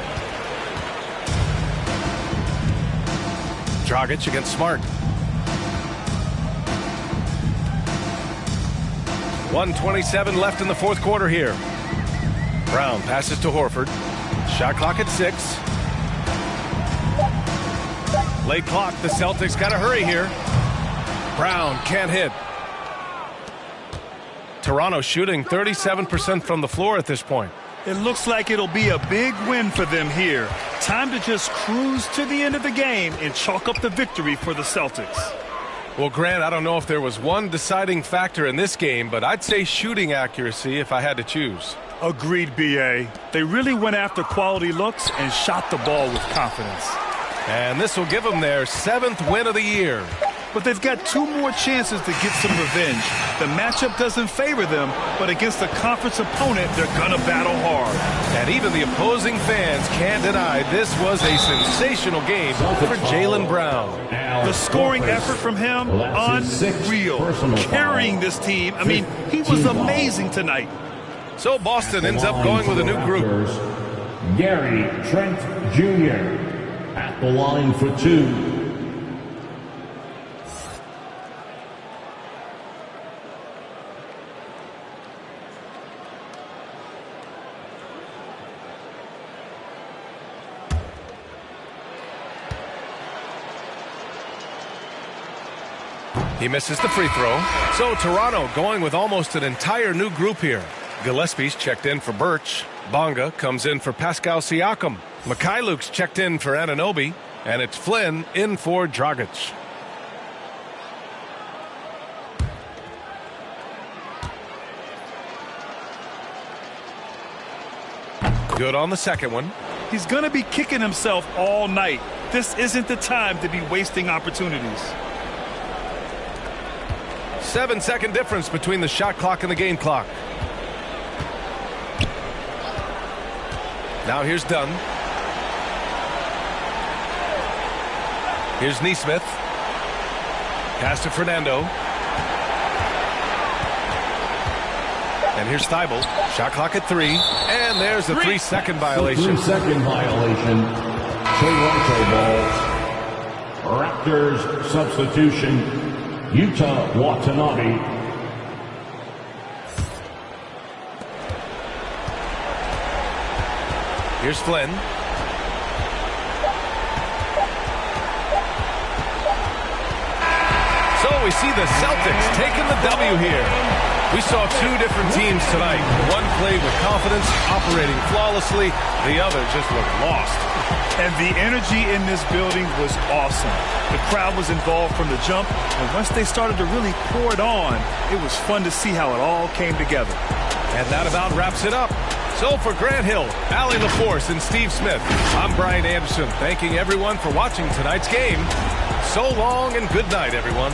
Dragic against Smart. 1:27 left in the fourth quarter here. Brown passes to Horford. Shot clock at 6. Late clock. The Celtics got to hurry here. Brown can't hit. Toronto shooting 37% from the floor at this point. It looks like it'll be a big win for them here. Time to just cruise to the end of the game and chalk up the victory for the Celtics. Well, Grant, I don't know if there was one deciding factor in this game, but I'd say shooting accuracy if I had to choose. Agreed, B.A. They really went after quality looks and shot the ball with confidence. And this will give them their 7th win of the year. but they've got 2 more chances to get some revenge. The matchup doesn't favor them, but against a conference opponent, they're going to battle hard. And even the opposing fans can't deny this was a sensational game for Jaylen Brown. The scoring effort from him, unreal. Carrying this team, I mean, he was amazing tonight. So Boston ends up going with a new group. Gary Trent Jr. at the line for 2. He misses the free throw. So Toronto going with almost an entire new group here. Gillespie's checked in for Birch. Bonga comes in for Pascal Siakam. Mikhailuk's checked in for Anunoby. And it's Flynn in for Dragic. Good on the second one. He's going to be kicking himself all night. This isn't the time to be wasting opportunities. 7-second difference between the shot clock and the game clock. Now here's Dunn. Here's Neesmith. Pass to Fernando. And here's Thibault. Shot clock at 3. And there's a 3-second violation. 3-second violation. Toronto ball. Raptors substitution. Yuta Watanabe. Here's Flynn. So we see the Celtics taking the W here. We saw 2 different teams tonight. One played with confidence, operating flawlessly. The other just looked lost. And the energy in this building was awesome. The crowd was involved from the jump, and once they started to really pour it on, it was fun to see how it all came together. And that about wraps it up. So for Grant Hill, Allie LaForce, and Steve Smith, I'm Brian Anderson, thanking everyone for watching tonight's game. So long and good night, everyone.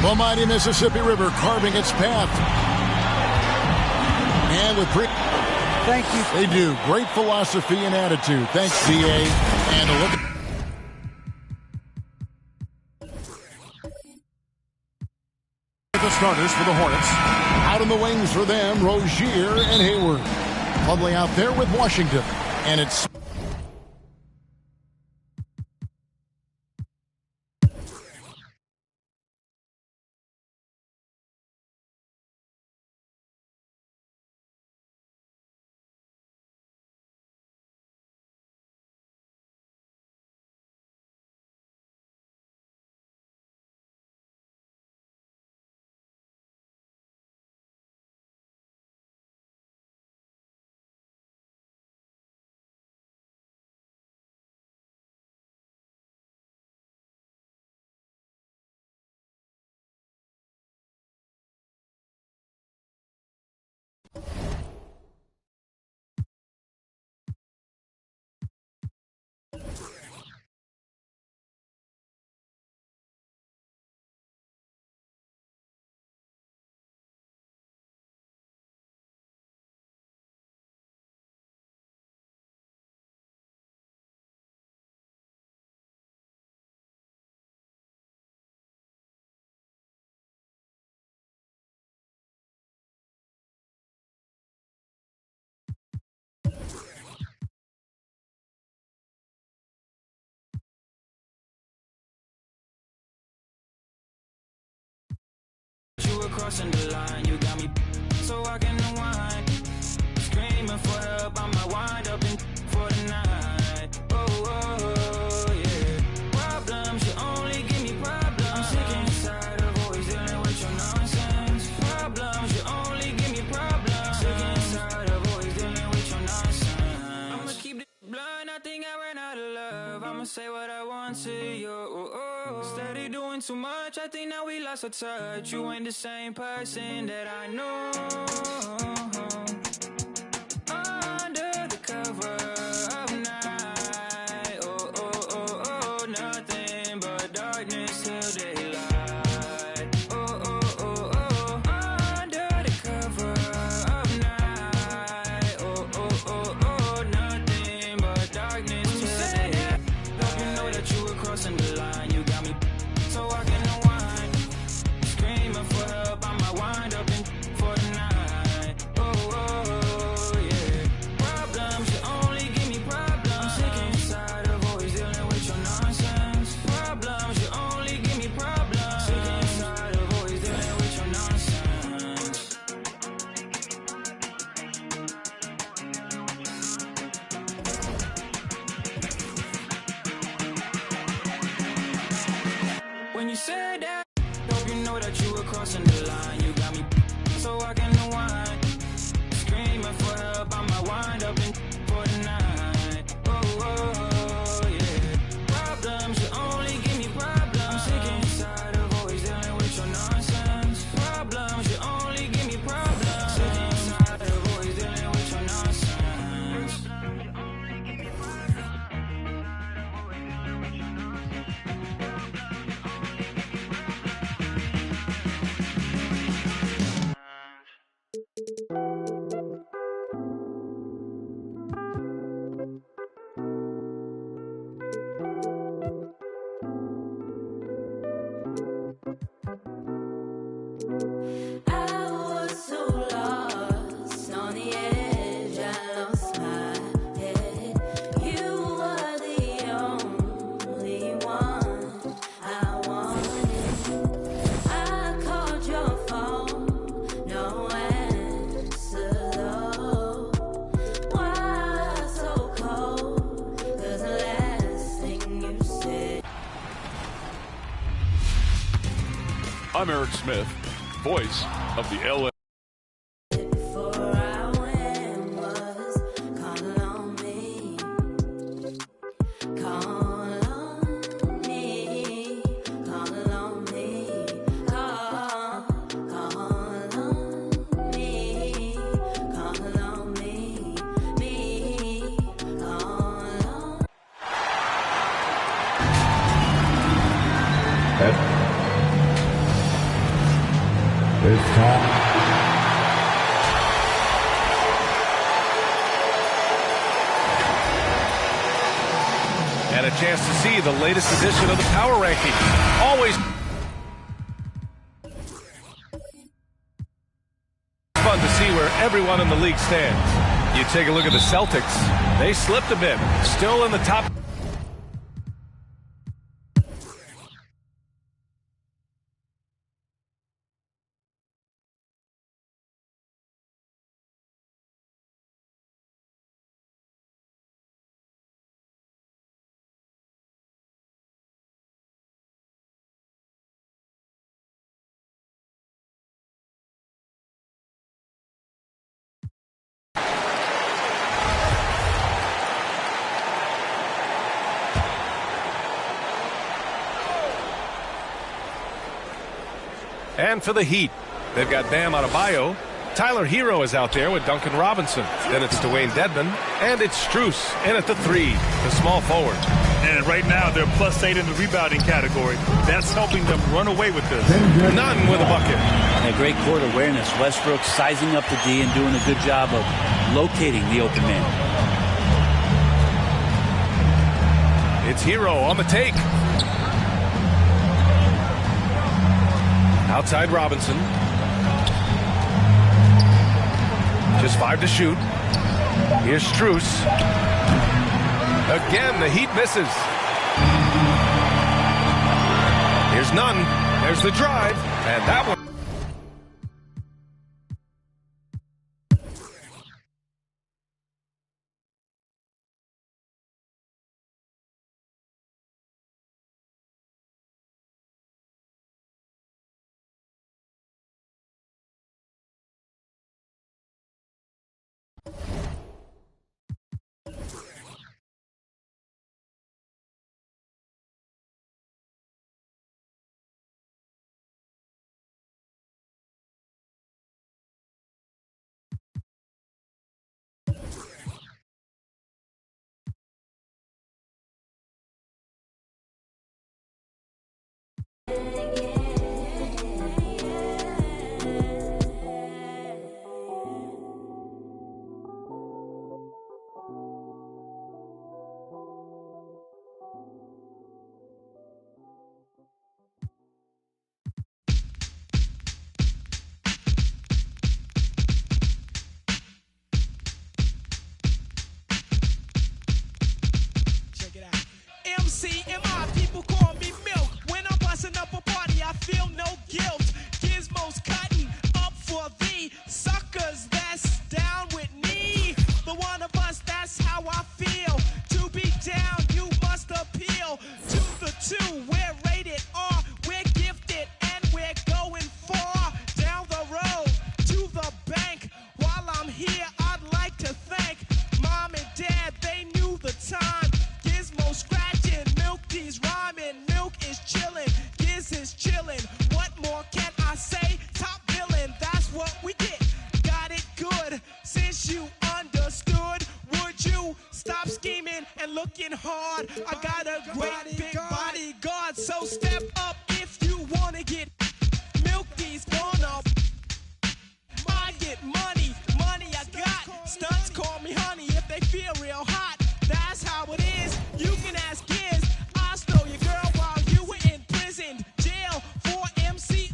The mighty Mississippi River carving its path. And with thank you. They do. Great philosophy and attitude. Thanks, DA. And a look at the starters for the Hornets. Out in the wings for them, Rozier and Hayward. Lovely out there with Washington. And it's You were crossing the line, you got me so I can unwind. Screaming for help, I might wind up in for the night. Oh, yeah. Problems, you only give me problems. I'm sick inside of always dealing with your nonsense. Problems, you only give me problems. Sick inside of always dealing with your nonsense. I'ma keep the blunt, I think I ran out of love. I'ma say what I want to you. Steady doing too much, I think now we lost our touch. You ain't the same person that I know. Under the cover of night, nothing but darkness till daylight. Under the cover of night, nothing but darkness till daylight. Hope you know that you were crossing the line. You got me so I can unwind. Screaming for help, I might wind up in for the night. Yeah. Problems, you only give me problems. I'm sick inside of always dealing with your nonsense. Problems, you only give me problems. Sick inside of always dealing with your nonsense. When you said that, hope you know that you were crossing the line. You got me so I can unwind. Screaming for help, I might wind up in for the night. Yeah. Problems, you only give me problems. I'm sick inside of always dealing with your nonsense. Problems, you only give me problems. Sick inside of always dealing with your nonsense. I was so lost on the edge, I lost my head. You were the only one I wanted. I called your phone, no answer though. Why so cold? 'Cause the last thing you said. I'm Eric Smith, voice of the LA. Before I went was call on me, call on me, call on me, call on me, call on me, call on. this time. And a chance to see the latest edition of the Power Rankings. Always fun to see where everyone in the league stands. You take a look at the Celtics. They slipped a bit. Still in the top. And for the Heat, they've got Bam Adebayo. Tyler Hero is out there with Duncan Robinson. Then it's Dwayne Dedmon. And it's Strus in at the 3, the small forward. And right now, they're +8 in the rebounding category. That's helping them run away with this. None with a bucket. A great court awareness. Westbrook sizing up the D and doing a good job of locating the open man. It's Hero on the take. Outside Robinson. Just 5 to shoot. Here's Strus. Again, the Heat misses. Here's Nunn. There's the drive. And that one. MCMI, people call me Milk. When I'm busting up a party, I feel no guilt. Gizmos cutting up for the suckers that's down with me. The one of us, that's how I feel. To be down, you must appeal to the 2. We're rated R, we're gifted, and we're going far down the road to the bank. While I'm here, I'd like to thank Mom and Dad, they knew the time. Gizmo scratching, Milk D's rhyming, Milk is chilling, Giz is chilling. What more can I say? Top villain, that's what we get. Got it good, since you understood. Would you stop scheming and looking hard? I got a great big bodyguard, so step up if you wanna get. Milk D's gonna. I get money, money I got. Stunts call me honey if they feel real hot. That's how it is. You can ask Giz. I stole your girl while you were in prison. Jail for MC.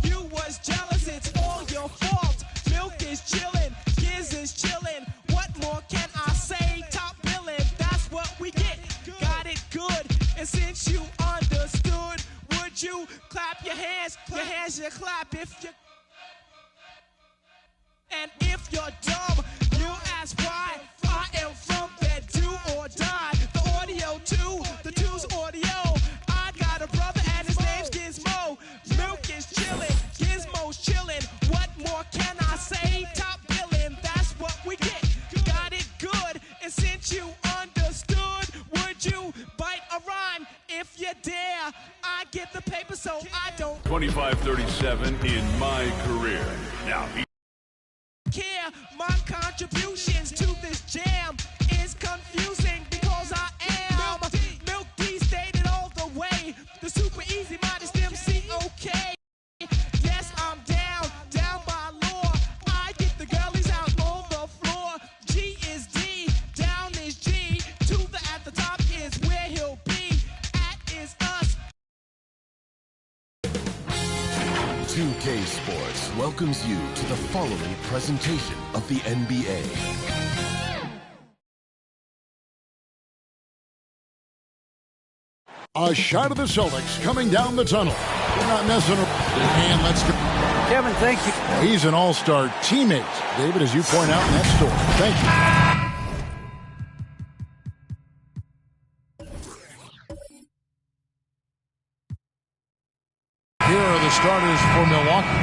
You was jealous, it's all your fault. Milk is chillin', Giz is chillin'. What more can I say? Top billin', that's what we get. Got it good. And since you understood, would you clap your hands? Your hands you clap if you. And if you're dumb, you ask why. I am from bed, do or die. The audio too, the 2's audio. I got a brother and his name's Gizmo. Milk is chillin', Gizmo's chillin'. What more can I say? Top billin', that's what we get. Got it good, and since you understood, would you bite a rhyme if you dare? I get the paper, so I don't 25-37 in my career. Now. care. My contributions to this jam is confusing because I am Milk D stated all the way. The super easy modest MC, okay. Yes, I'm down. 2K Sports welcomes you to the following presentation of the NBA. A shot of the Celtics coming down the tunnel. We're not messing around. And let's go. Kevin, thank you. He's an all-star teammate, David, as you point out in that story. Thank you. Here are the starters for Milwaukee.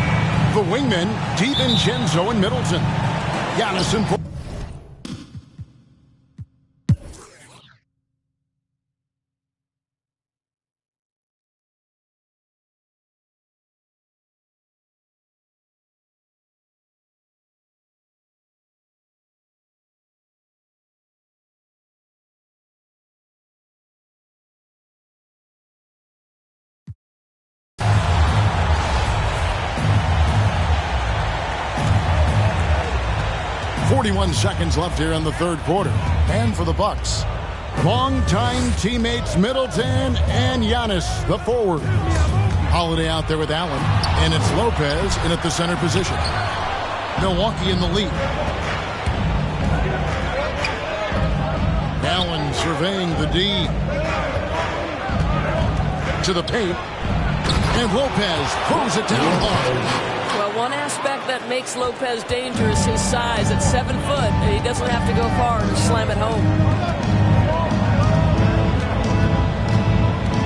The wingmen, DiVincenzo and Middleton. Giannis and Paul. Seconds left here in the third quarter. And for the Bucks, longtime teammates Middleton and Giannis, the forward. Holiday out there with Allen, and it's Lopez in at the center position. Milwaukee in the lead. Allen surveying the D. To the paint. And Lopez throws it down hard. Well, one aspect that makes Lopez dangerous, his size. At 7 foot, he doesn't have to go far to slam it home.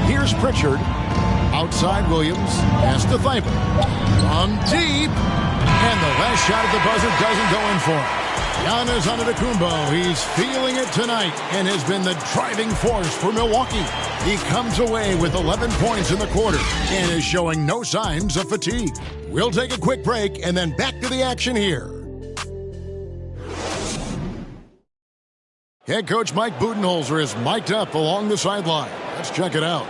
Here's Pritchard. Outside Williams. Pass to Thibault. On deep. And the last shot at the buzzer doesn't go in for him. Giannis Antetokounmpo. He's feeling it tonight and has been the driving force for Milwaukee. He comes away with 11 points in the quarter and is showing no signs of fatigue. We'll take a quick break and then back to the action here. Head coach Mike Budenholzer is mic'd up along the sideline. Let's check it out.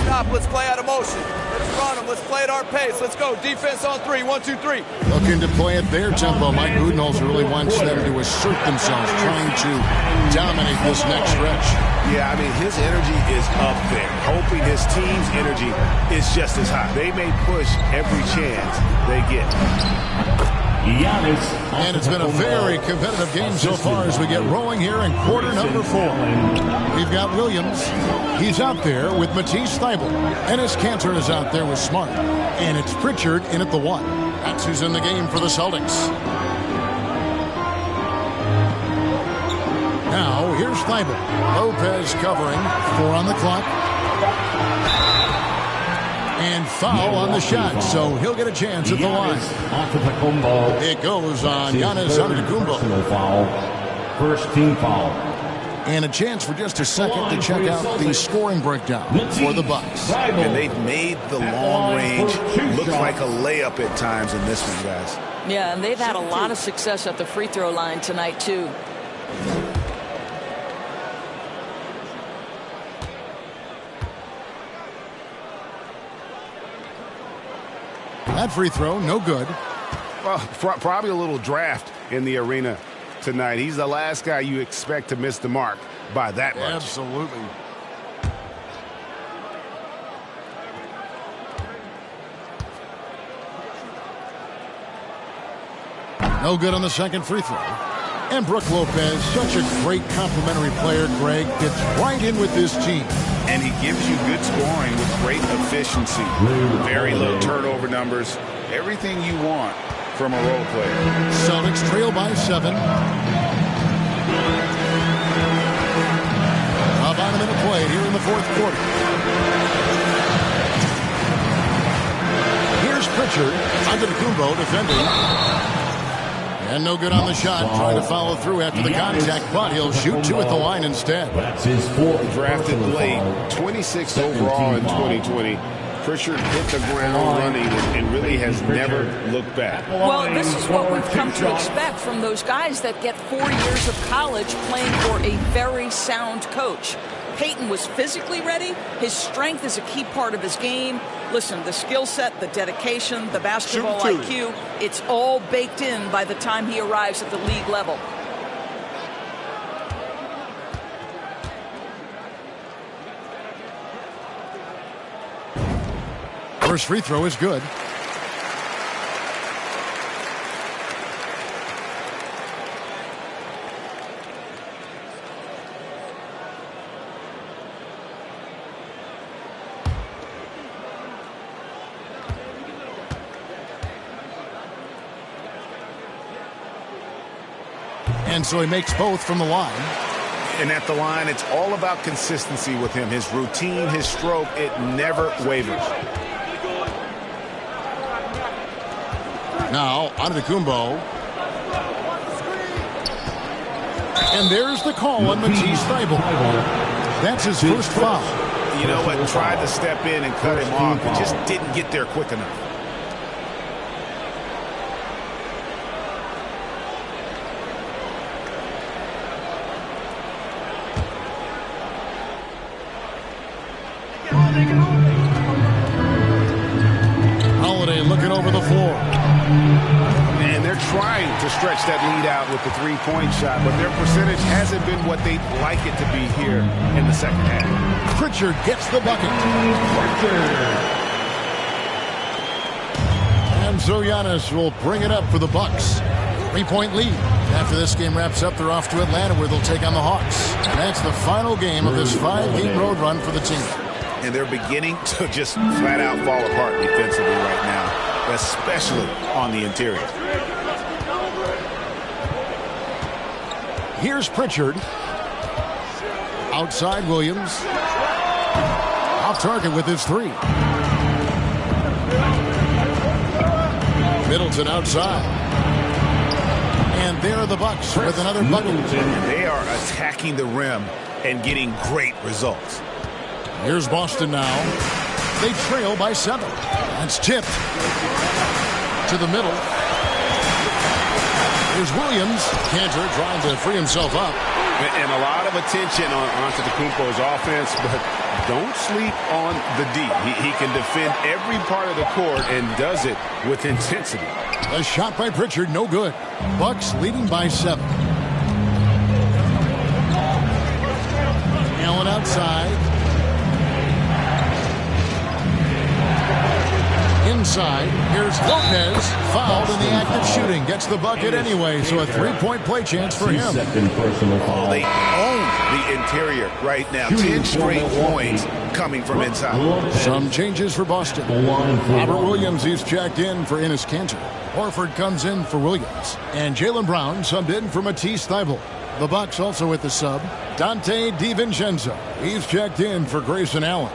Stop, let's play out of motion. Let's run them, let's play at our pace. Let's go, defense on 3, 1, 2, 3. Looking to play at their tempo. Mike Budenholzer really wants them to assert themselves, trying to dominate this next stretch. Yeah, I mean, his energy is up there, hoping his team's energy is just as high. They may push every chance they get. And it's been a very competitive game so far as we get rolling here in quarter number 4. We've got Williams. He's out there with Matisse Thybulle. Enes Kanter is out there with Smart. And it's Pritchard in at the 1. That's who's in the game for the Celtics. Now, here's Thybulle. Lopez covering. 4 on the clock. And foul on the shot, so he'll get a chance at the line. It goes on Giannis Antetokounmpo. First team foul. And a chance for just a second to check out the scoring breakdown for the Bucks. And they've made the long range look like a layup at times in this one, guys. Yeah, and they've had a lot of success at the free throw line tonight, too. That free throw, no good. Well, probably a little draft in the arena tonight. He's the last guy you expect to miss the mark by that much. Absolutely. No good on the second free throw. And Brook Lopez, such a great complimentary player, Greg, fits right in with this team. And he gives you good scoring with great efficiency. Very low turnover numbers. Everything you want from a role player. Celtics trail by 7. About a minute played here in the fourth quarter. Here's Pritchard. Antetokounmpo defending. And no good on the shot. Trying to follow through after the contact, but he'll shoot 2 at the line instead. That's his 4th. Drafted late, 26th overall in 2020. Pritchard hit the ground running and really has never looked back. Well, this is what we've come to expect from those guys that get 4 years of college playing for a very sound coach. Peyton was physically ready. His strength is a key part of his game. Listen, the skill set, the dedication, the basketball IQ, it's all baked in by the time he arrives at the league level. First free throw is good. And so he makes both from the line. And at the line, it's all about consistency with him. His routine, his stroke, it never wavers. Now, Antetokounmpo. And there's the call on Matisse Thybulle. That's his first foul. You know what? Tried to step in and cut him off, but just didn't get there quick enough. Holiday looking over the floor. And they're trying to stretch that lead out with the three-point shot, but their percentage hasn't been what they'd like it to be here in the second half. Pritchard gets the bucket. And so Giannis will bring it up for the Bucks. 3-point lead. After this game wraps up, they're off to Atlanta where they'll take on the Hawks. And that's the final game of this 5-game road run for the team. And they're beginning to just flat out fall apart defensively right now, especially on the interior. Here's Pritchard. Outside Williams. Off target with his three. Middleton outside. And there are the Bucks with another bucket. They are attacking the rim and getting great results. Here's Boston now. They trail by 7. That's tipped to the middle. Here's Williams. Cantor trying to free himself up. And a lot of attention on Antetokounmpo's offense, but don't sleep on the D. He can defend every part of the court and does it with intensity. A shot by Pritchard, no good. Bucks leading by 7. Allen outside. Inside, here's Lopez, fouled in the act of shooting. Gets the bucket anyway, so a 3-point play chance for him. Oh, they own the interior right now. 10 straight points coming from inside. Some changes for Boston. Robert Williams, he's checked in for Enes Kanter. Horford comes in for Williams. And Jaylen Brown subbed in for Matisse Thybulle. The Bucks also with the sub. Dante DiVincenzo, he's checked in for Grayson Allen.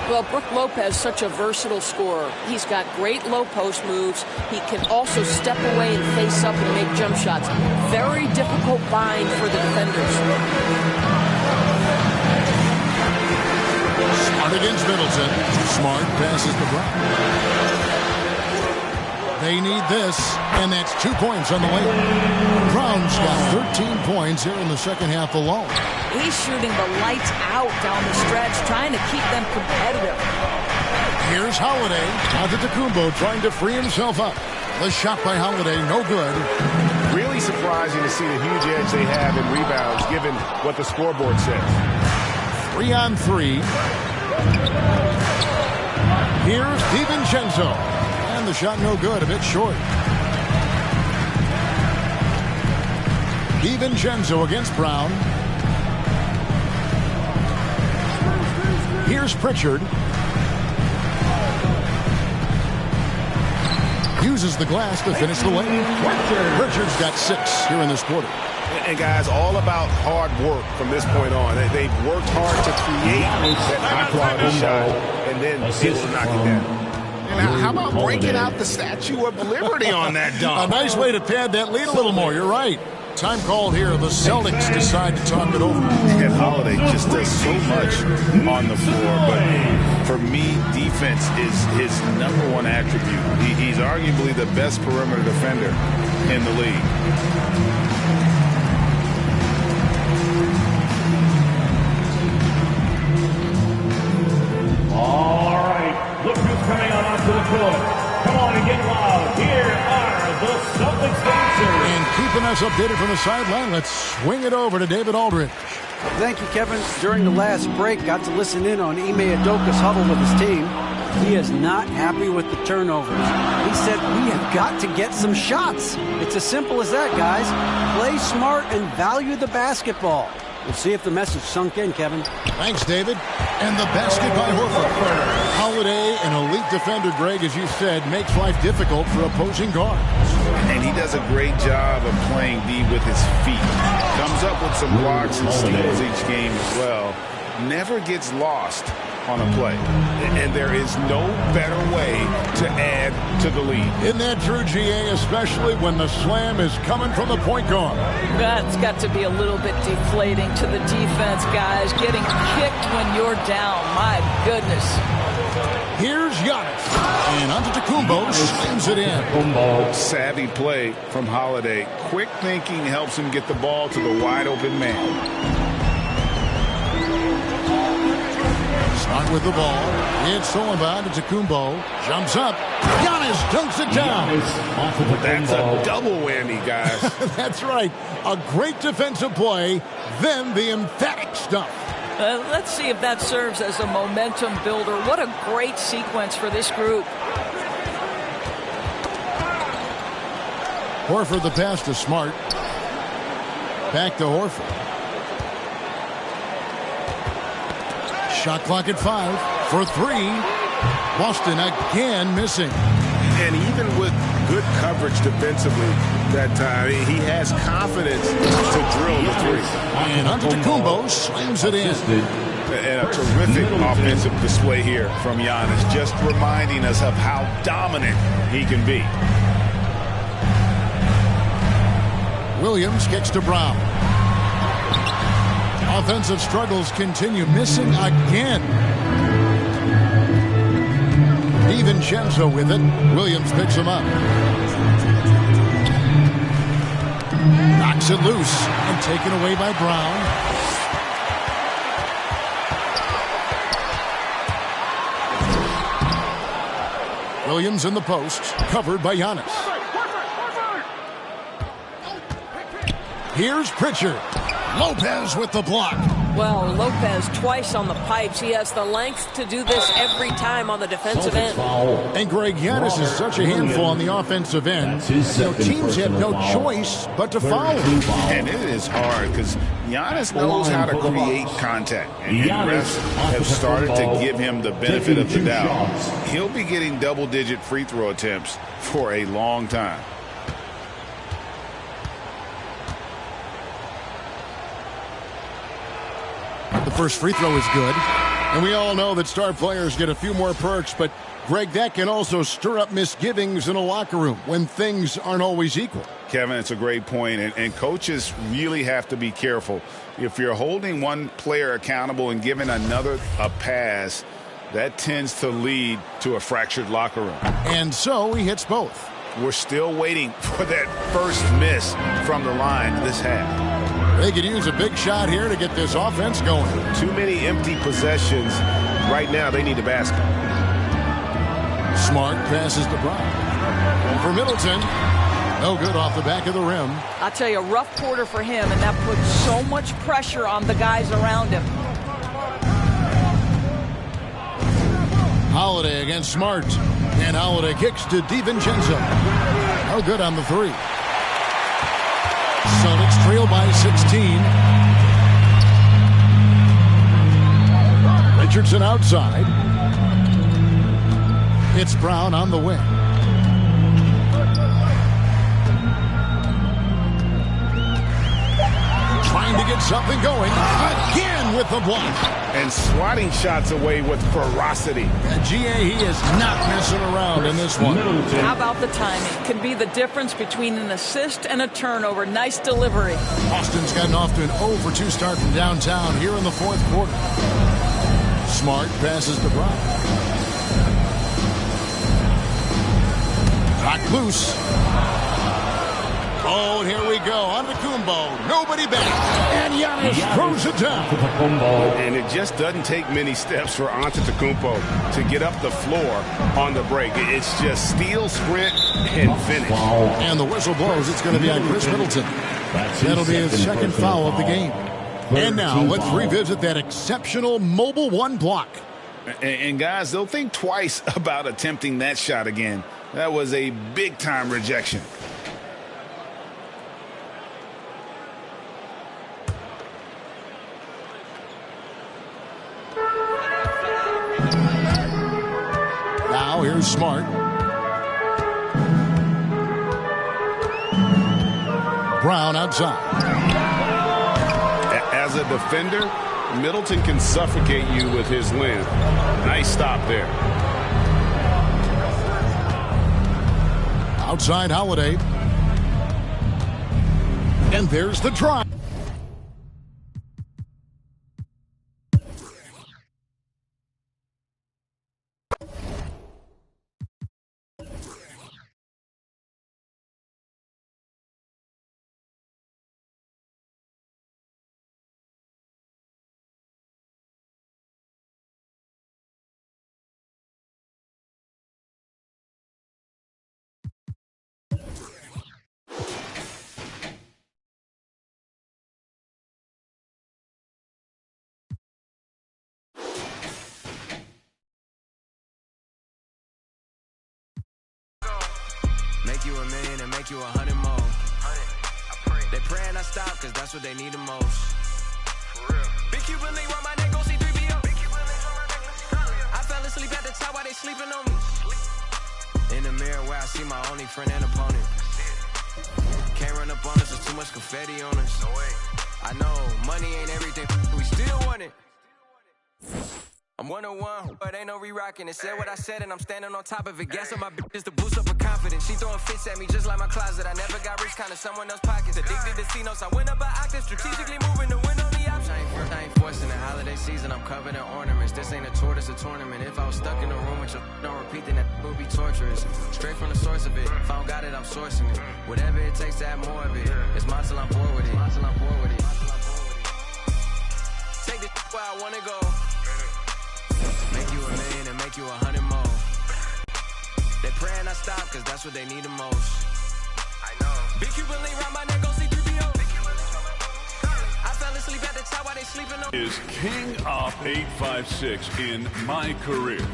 Well, Brook Lopez, such a versatile scorer. He's got great low post moves. He can also step away and face up and make jump shots. Very difficult bind for the defenders. Smart against Middleton. Smart passes to Brown. They need this, and that's 2 points on the way. Brown's got 13 points here in the second half alone. He's shooting the lights out down the stretch, trying to keep them competitive. Here's Holiday. Antetokounmpo trying to free himself up. The shot by Holiday, no good. Really surprising to see the huge edge they have in rebounds, given what the scoreboard says. 3 on 3. Here's DiVincenzo. And the shot no good, a bit short. DiVincenzo against Brown. Here's Pritchard. Uses the glass to finish the lane. Pritchard's got 6 here in this quarter. And guys, all about hard work from this point on. They've worked hard to create that high-quality shot, and then able to knock it down. And how about breaking out the Statue of Liberty on that dunk? A nice way to pad that lead a little more. You're right. Time called here. The Celtics decide to talk it over. And Holiday just does so much on the floor, but for me, defense is his #1 attribute. He's arguably the best perimeter defender in the league. All Look who's coming out onto the court. Come on and get loud. Here are the Celtics. Giannis updated from the sideline. Let's swing it over to David Aldridge. Thank you, Kevin. During the last break, got to listen in on Ime Udoka's huddle with his team. He is not happy with the turnovers. He said, we have got to get some shots. It's as simple as that, guys. Play smart and value the basketball. We'll see if the message sunk in, Kevin. Thanks, David. And the basket by Horford. Holiday, an elite defender, Greg, as you said, makes life difficult for opposing guards. And he does a great job of playing D with his feet. Comes up with some blocks and steals each game as well. Never gets lost on a play. And there is no better way to add to the lead. Isn't that true, GA, especially when the slam is coming from the point guard? That's got to be a little bit deflating to the defense, guys. Getting kicked when you're down. My goodness. Here's Giannis. And Antetokounmpo slams it in. Savvy play from Holiday. Quick thinking helps him get the ball to the wide open man. Start with the ball. It's stolen by Antetokounmpo. Jumps up. Giannis dunks it down. That's a double whammy, guys. That's right. A great defensive play, then the emphatic stuff. Let's see if that serves as a momentum builder. What a great sequence for this group. Horford the pass to Smart. Back to Horford. Shot clock at 5 for 3. Boston again missing. And even with good coverage defensively that time, he has confidence to drill the 3. And Antetokounmpo slams it in. And a terrific offensive display here from Giannis, just reminding us of how dominant he can be. Williams kicks to Brown. Offensive struggles continue, missing again. DiVincenzo with it. Williams picks him up. Knocks it loose and taken away by Brown. Williams in the post, covered by Giannis. Here's Pritchard. Lopez with the block. Well, Lopez twice on the pipes. He has the length to do this every time on the defensive end. And Greg, Giannis is such a handful on the offensive end. Teams have no choice but to foul him. And it is hard because Giannis knows how to create contact. And refs have started to give him the benefit of the doubt. He'll be getting double-digit free throw attempts for a long time. The first free throw is good. And we all know that star players get a few more perks, but Greg, that can also stir up misgivings in a locker room when things aren't always equal. Kevin, it's a great point, and coaches really have to be careful. If you're holding one player accountable and giving another a pass, that tends to lead to a fractured locker room. And so he hits both. We're still waiting for that first miss from the line this half. They could use a big shot here to get this offense going. Too many empty possessions. Right now, they need the basket. Smart passes to Brown. For Middleton. No good off the back of the rim. I'll tell you, a rough quarter for him, and that puts so much pressure on the guys around him. Holiday against Smart. And Holiday kicks to DiVincenzo. No good on the 3. Celtics trail by 16. Richardson outside. It's Brown on the wing. Trying to get something going. Again with the block. And swatting shots away with ferocity. GA, he is not messing around in this one. How about the timing? Can be the difference between an assist and a turnover. Nice delivery. Boston's gotten off to an 0-for-2 start from downtown here in the fourth quarter. Smart passes to Brown. Knocked loose. Oh, and here we go. Antetokounmpo. Nobody back. And Giannis throws it down. And it just doesn't take many steps for Antetokounmpo to get up the floor on the break. It's just steal, sprint, and finish. And the whistle blows. It's going to be on Chris Middleton. That'll be his second foul of the game. And now let's revisit that exceptional Mobile 1 block. And guys, they'll think twice about attempting that shot again. That was a big-time rejection. Now here's Smart. Brown outside. As a defender, Middleton can suffocate you with his length. Nice stop there. Outside Holiday. And there's the drive. Make you $1 million and make you 100 more. They praying I stop, cause that's what they need the most. Big Cuban link round my neck, go see 3PO. I fell asleep at the top while they sleeping on me. In the mirror where I see my only friend and opponent. Can't run up on us, there's too much confetti on us. I know, money ain't everything, we still want it. I'm 101, but ain't no re-rocking it. Said what I said and I'm standing on top of it. Gas on my bitches to boost up her confidence. She throwing fits at me just like my closet. I never got rich, kinda someone else's pockets. Addicted to C-notes, I went up an octave. Strategically moving to win on the option. I ain't forcing the holiday season, I'm covered in ornaments. This ain't a tour, this a tournament. If I was stuck in a room with you, don't repeat, then that would be torturous. Straight from the source of it. If I don't got it, I'm sourcing it. Whatever it takes to have more of it. It's mine till I'm bored with it. Take this where I wanna go. Make you $1 million and make you 100 more. They praying I stop, cause that's what they need the most. I know. Big Cuban link round my neck, go see 3PO. I fell asleep at the top while they sleeping on. Is King of 856 in my career.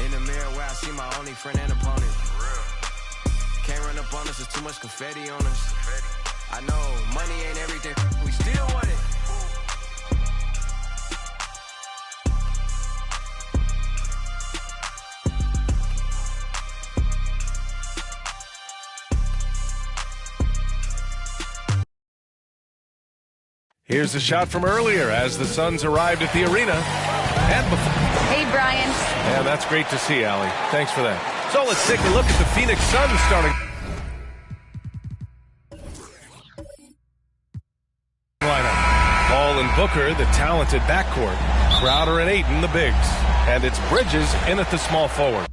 In the mirror where I see my only friend and opponent. Can't run up on us, there's too much confetti on us. I know, money ain't everything, we still want it. Here's the shot from earlier as the Suns arrived at the arena. And before. Hey, Brian. Yeah, that's great to see, Allie. Thanks for that. So let's take a look at the Phoenix Suns starting lineup. Paul and Booker, the talented backcourt. Crowder and Ayton, the bigs. And it's Bridges in at the small forward.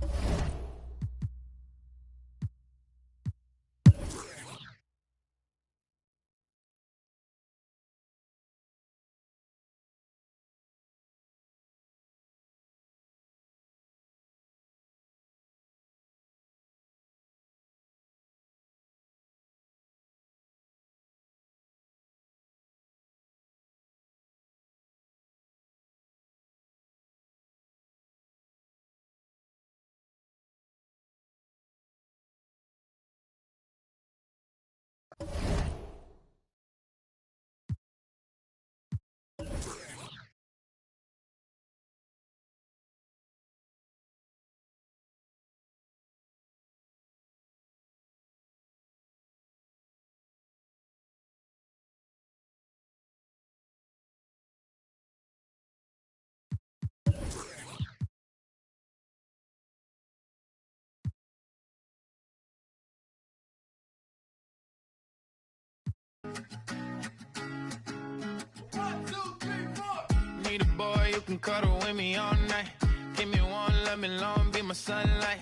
Need a boy you can cuddle with me all night. Give me one, let me long, be my sunlight.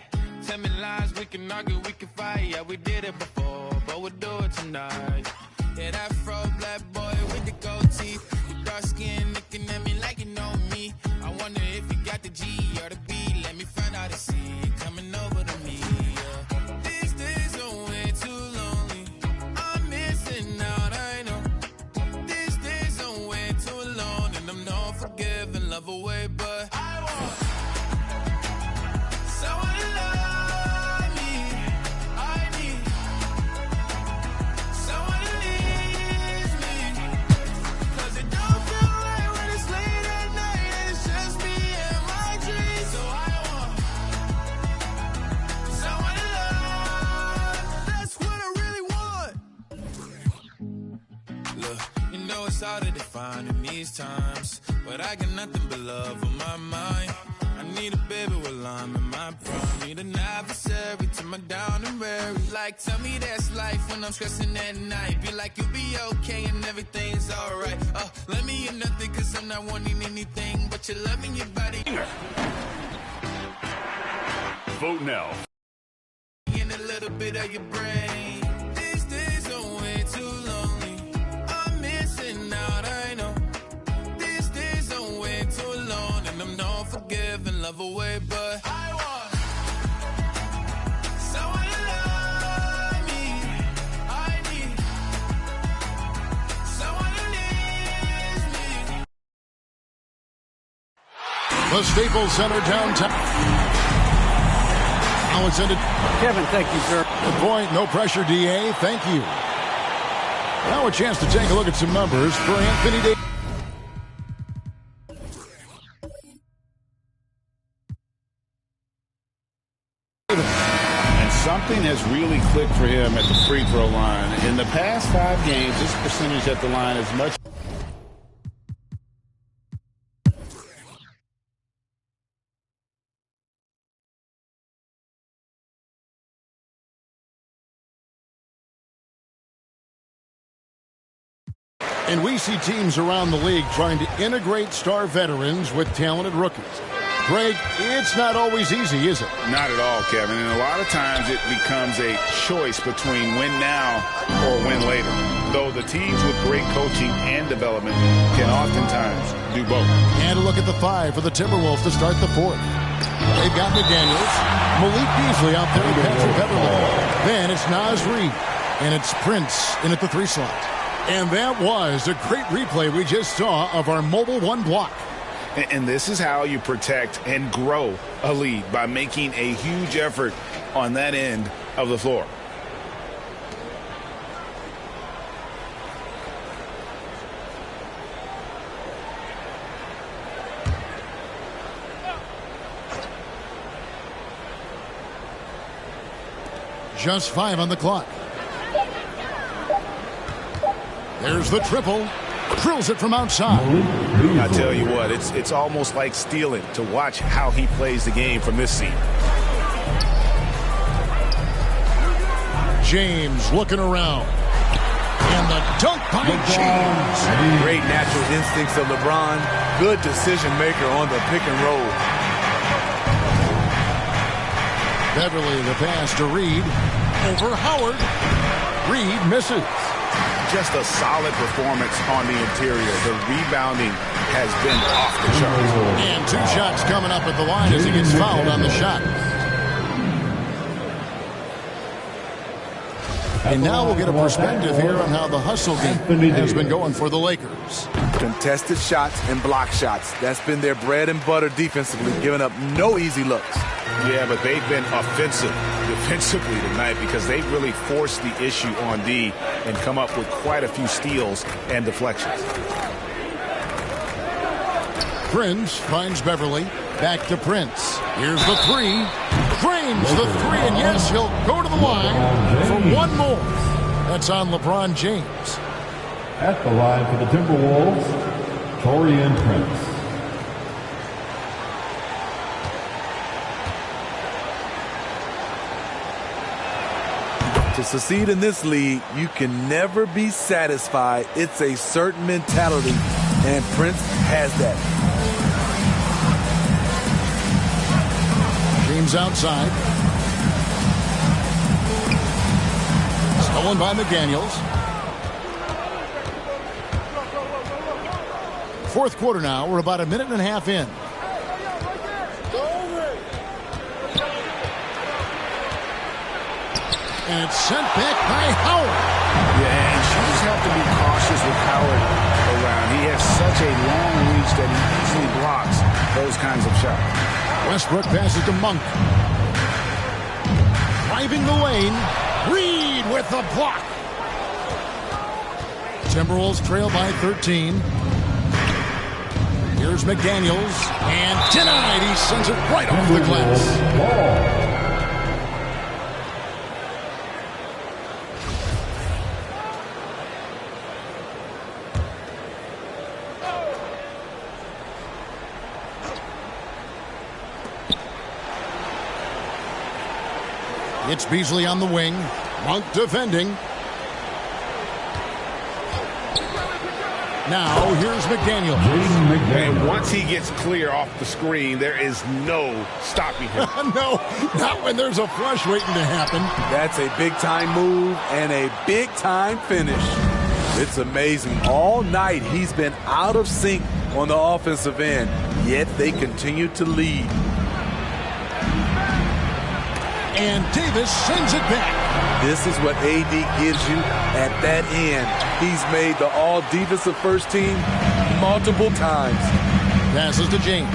tell me lies, we can argue, we can fight. Yeah, we did it before, but we'll do it tonight. Yeah, that fro black boy with the gold teeth, your dark skin looking at me like you know me. I wonder if you got the G or the B. Let me find out and see coming over to me. Yeah. These days are way too lonely. I'm missing out, I know. These days are way too alone, and I'm not forgiving, love away, but I want someone to love me. I need someone to leave me, 'cause it don't feel right when it's late at night and it's just me and my dreams. So I want someone to love. That's what I really want. Look, you know it's hard to define in these times, but I got nothing but love on my mind. I need a baby while I'm in my prime. Need an adversary to my down and weary. Like, tell me that's life when I'm stressing at night. Be like, you'll be okay and everything's alright. Let me in nothing, 'cause I'm not wanting anything but your love and your body. Vote now. In a little bit of your brain. These days are way too lonely. I'm missing out, I know. These days are way too alone, and I'm not forgiving, love away, but I want someone to love me. I need someone to leave me. The Staples Center downtown. Now it's ended. Kevin, thank you, sir. Good point. No pressure, DA. Thank you. Now a chance to take a look at some numbers for Anthony Davis. And something has really clicked for him at the free throw line. In the past 5 games, his percentage at the line is much. And we see teams around the league trying to integrate star veterans with talented rookies. Greg, it's not always easy, is it? Not at all, Kevin. And a lot of times it becomes a choice between win now or win later. Though the teams with great coaching and development can oftentimes do both. And a look at the 5 for the Timberwolves to start the 4th. They've got McDaniels, Malik Beasley out there with Patrick Beverley. Then it's Naz Reid, and it's Prince in at the 3 slot. And that was a great replay we just saw of our Mobile One block. And this is how you protect and grow a lead, by making a huge effort on that end of the floor. Just 5 on the clock. There's the triple. Drills it from outside. I tell you what, it's almost like stealing to watch how he plays the game from this seat. James looking around. And the dunk by James. Great natural instincts of LeBron. Good decision maker on the pick and roll. Beverly the pass to Reed. Over Howard. Reed misses. Just a solid performance on the interior. The rebounding has been off the charts. And 2 shots coming up at the line as he gets fouled on the shot. And now we'll get a perspective here on how the hustle game has been going for the Lakers. Contested shots and block shots. That's been their bread and butter defensively, giving up no easy looks. Yeah, but they've been offensive defensively tonight because they've really forced the issue on D and come up with quite a few steals and deflections. Prince finds Beverly. Back to Prince. Here's the 3. Frames the 3, and yes, he'll go to the line for 1 more. That's on LeBron James. At the line for the Timberwolves, Taurean Prince. To succeed in this league, you can never be satisfied. It's a certain mentality, and Prince has that. James outside. Stolen by McDaniels. Fourth quarter now. We're about a minute and a half in. And it's sent back by Howard. Yeah, and you just have to be cautious with Howard around. He has such a long reach that he easily blocks those kinds of shots. Westbrook passes to Monk. Driving the lane. Reed with the block. Timberwolves trail by 13. Here's McDaniels. And denied. He sends it right off the glass. It's Beasley on the wing. Monk defending. Now here's McDaniel. And once he gets clear off the screen, there is no stopping him. No, not when there's a flush waiting to happen. That's a big-time move and a big-time finish. It's amazing. All night he's been out of sync on the offensive end, yet they continue to lead. And Davis sends it back. This is what AD gives you at that end. He's made the all-defensive first team multiple times. Passes to James.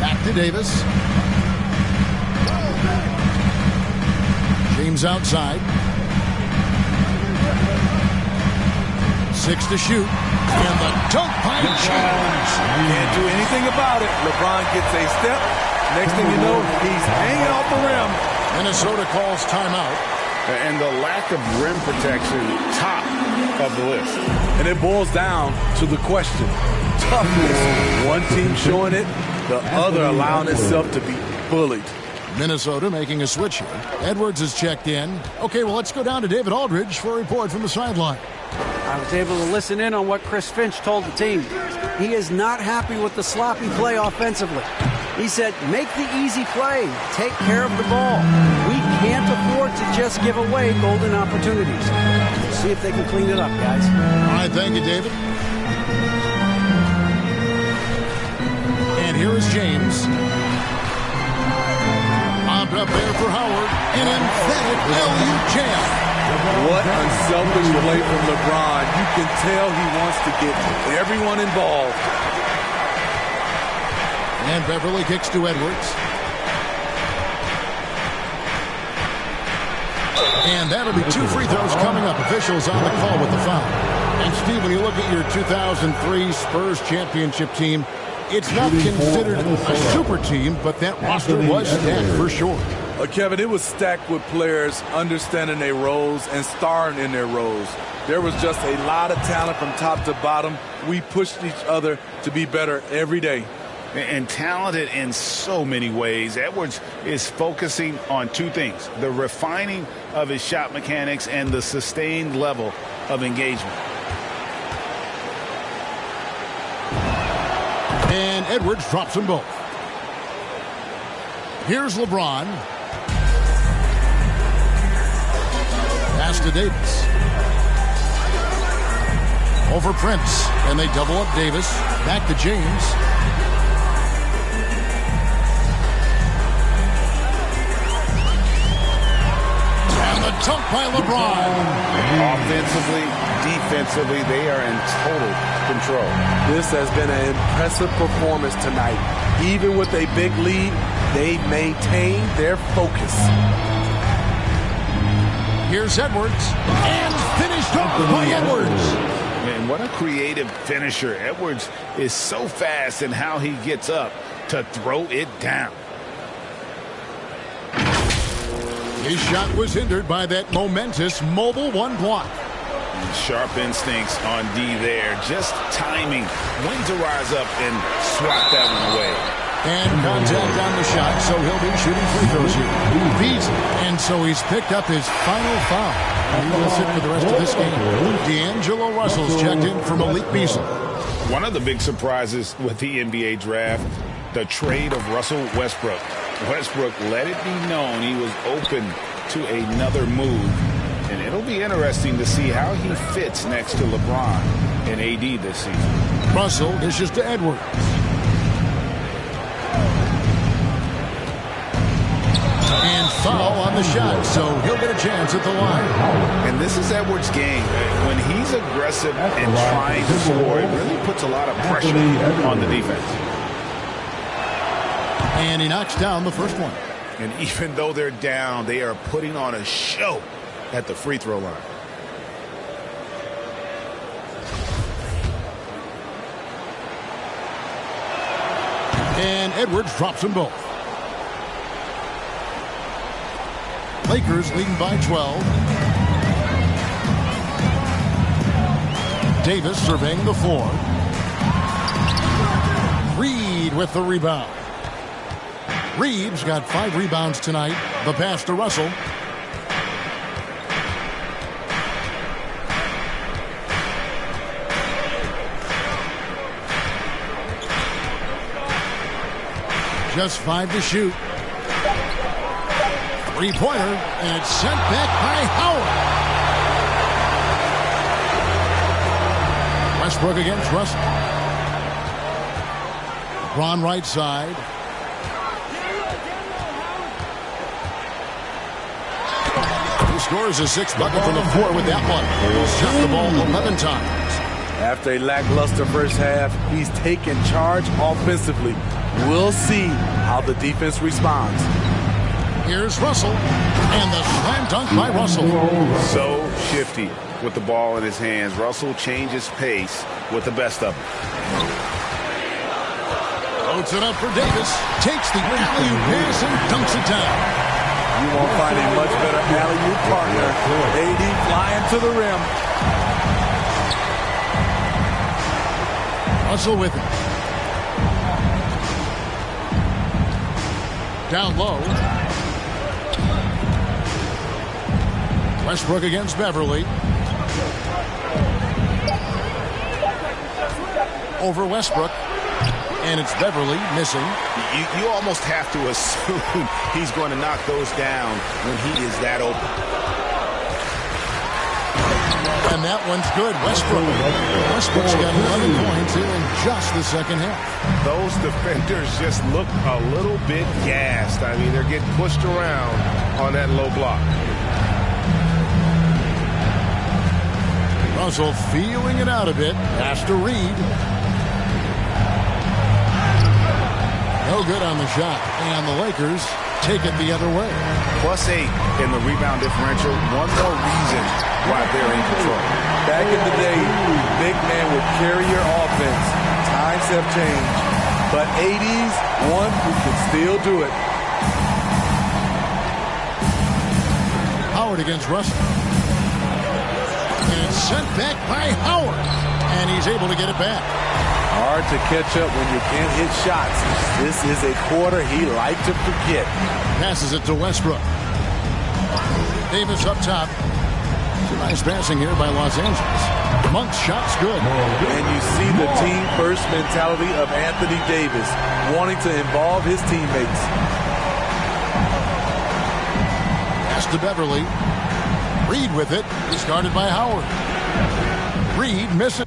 Back to Davis. James outside. 6 to shoot. And the dunk by James. Can't do anything about it. LeBron gets a step. Next thing you know, he's hanging off the rim. Minnesota calls timeout. And the lack of rim protection, top of the list. And it boils down to the question. Toughness. One team showing it, the other allowing itself to be bullied. Minnesota making a switch here. Edwards is checked in. Okay, well, let's go down to David Aldridge for a report from the sideline. I was able to listen in on what Chris Finch told the team. He is not happy with the sloppy play offensively. He said, make the easy play. Take care of the ball. We can't afford to just give away golden opportunities. See if they can clean it up, guys. All right, thank you, David. And here is James. Bobbed up there for Howard. An emphatic LU jam. What unselfish play from LeBron. You can tell he wants to get everyone involved. And Beverly kicks to Edwards. And that'll be 2 free throws coming up. Officials on the call with the foul. And Steve, when you look at your 2003 Spurs championship team, it's not considered a super team, but that roster was stacked for sure. Kevin, it was stacked with players understanding their roles and starring in their roles. There was just a lot of talent from top to bottom. We pushed each other to be better every day. And talented in so many ways. Edwards is focusing on 2 things: the refining of his shot mechanics and the sustained level of engagement. And Edwards drops them both. Here's LeBron. Pass to Davis. Over Prince. And they double up Davis. Back to James. Dunk by LeBron. Offensively, defensively, they are in total control. This has been an impressive performance tonight. Even with a big lead, they maintain their focus. Here's Edwards. And finished off by Edwards. Man, what a creative finisher. Edwards is so fast in how he gets up to throw it down. His shot was hindered by that momentous mobile 1 block. Sharp instincts on D there. Just timing when to rise up and swat that one away. And contact on the shot, so he'll be shooting free throws here. Beasley. And so he's picked up his final foul. And he's going to sit for the rest of this game. D'Angelo Russell's checked in for Malik Beasley. One of the big surprises with the NBA draft, the trade of Russell Westbrook. Westbrook let it be known he was open to another move, and It'll be interesting to see how he fits next to LeBron and AD this season. Russell dishes to Edwards. And foul on the shot, so he'll get a chance at the line. And this is Edwards' game. When he's aggressive and trying to score, it really puts a lot of pressure on the defense. And he knocks down the first one. And even though they're down, they are putting on a show at the free throw line. And Edwards drops them both. Lakers leading by 12. Davis surveying the floor. Reed with the rebound. Reed's got 5 rebounds tonight. The pass to Russell. Just 5 to shoot. Three-pointer, and it's sent back by Howard. Westbrook against Russell. LeBron right side. He scores a 6th bucket from the floor with that one. Shot the ball 11 times. After a lackluster first half, he's taken charge offensively. We'll see how the defense responds. Here's Russell, and the slam dunk by Russell. So shifty with the ball in his hands. Russell changes pace with the best of them. Loads it up for Davis. Takes the alley-oop pass and dunks it down. You won't find a much better alley-oop partner. AD flying to the rim. Russell with it. Down low. Westbrook against Beverly. Over Westbrook. And it's Beverly missing. You almost have to assume he's going to knock those down when he is that open. And that one's good. Westbrook's got 11 points here in just the second half. Those defenders just look a little bit gassed. I mean, they're getting pushed around on that low block. Russell feeling it out a bit. Pass to Reed. No good on the shot. And the Lakers take it the other way. +8 in the rebound differential. One more reason why they're in control. Back in the day, big man would carry your offense. Times have changed. But 80's one who can still do it. Howard against Russell. And it's sent back by Howard. And he's able to get it back. Hard to catch up when you can't hit shots. This is a quarter he liked to forget. Passes it to Westbrook. Davis up top. Some nice passing here by Los Angeles. Monk's shot's good. And you see the team-first mentality of Anthony Davis, wanting to involve his teammates. Pass to Beverly. Reed with it. He's guarded by Howard. Reed misses.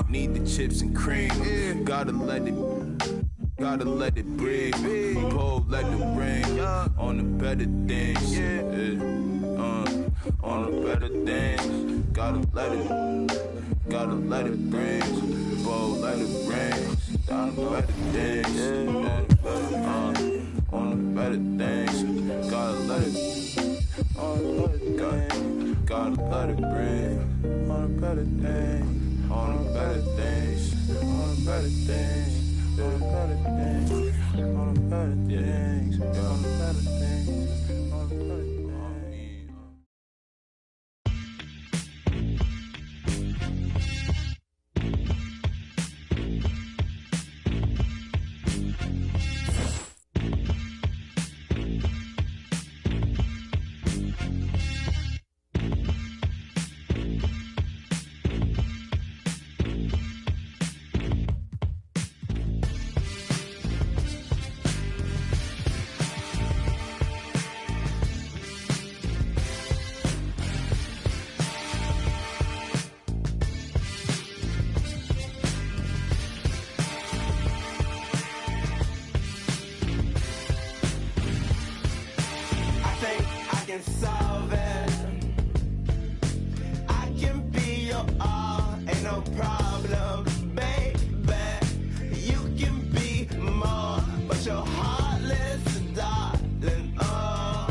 Need the chips and cream. Gotta let it breathe. Pull, let it rain. On the better things. On the better things. Gotta let it rain. Pull, let it rain. On the better things. On the better things. Gotta let it. Gotta let it rain. On the better things. On the better things, on the better things, on the better things, on the better things, on the better things, on can solve it. I can be your all, ain't no problem, baby. You can be more, but you're heartless, darling. Oh,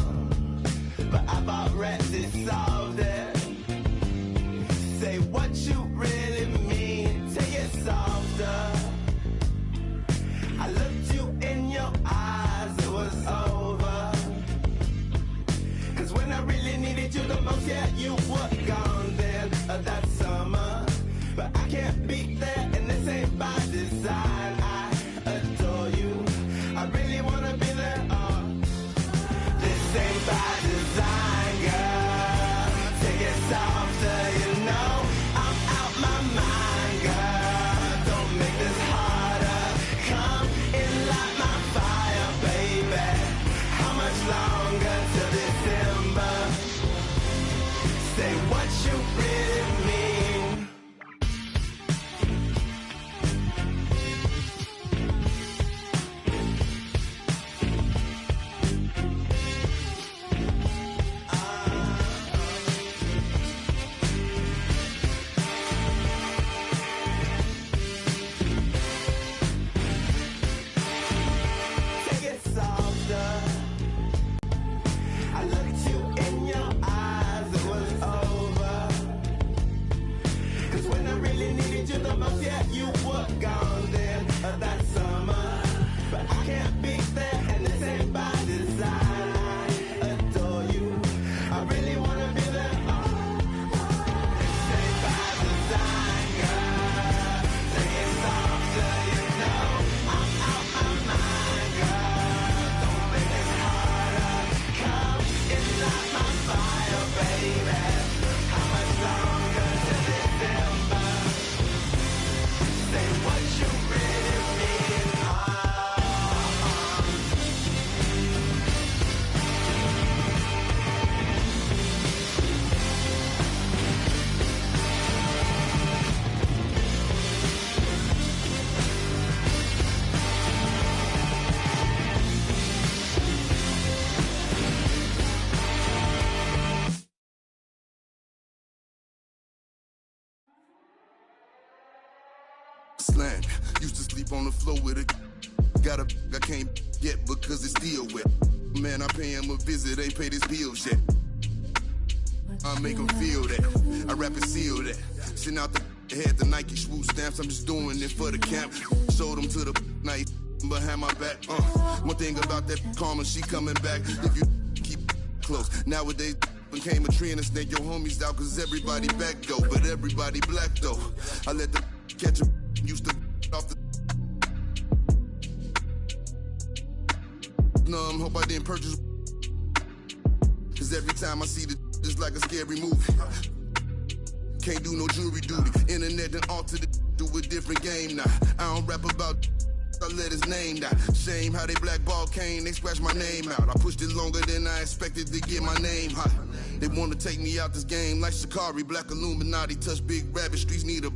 but I've already solved it. Say what you really mean, take it softer. I looked you in your eyes, it was over. Cause when I really needed you the most, yeah, you were gone then, that summer. But I can't be there, and this ain't by design. I adore you, I really wanna be there, this ain't by design, girl. Take it softer, you know I'm out my mind, girl. Don't make this harder, come in, light my fire, baby. How much longer till December? Say what you really mean. Take it softer. I looked you in your eyes, it was over. Cause when I really needed you the most, yeah, you were gone then, that summer. But I can't be there, and this ain't by design. I adore you, I really wanna be there, this ain't by design, girl. Take it softer, you know I'm out my mind, girl. Don't make this harder, come and light my fire, baby. How much longer till December? Say what you really mean, Slang. Used to sleep on the floor with a got a I can't yet because it's still wet. Man, I pay him a visit, ain't paid his bills yet. I make him feel that. I rap and seal that. Send out the had the Nike swoop stamps. I'm just doing it for the camp. Showed them to the night behind my back. One thing about that karma, she coming back. If you keep close. Nowadays became a trend and snake your homies out cause everybody back though. But everybody black though. I let the catch a used to off the numb, hope I didn't purchase. Cause every time I see the just like a scary movie. Can't do no jury duty. Internet done altered it to a different game now. I don't rap about I let his name die. Shame how they blackball Kane, they scratched my name out. I pushed it longer than I expected to get my name hot. They wanna take me out this game like Shikari. Black Illuminati touch big rabbit, streets need a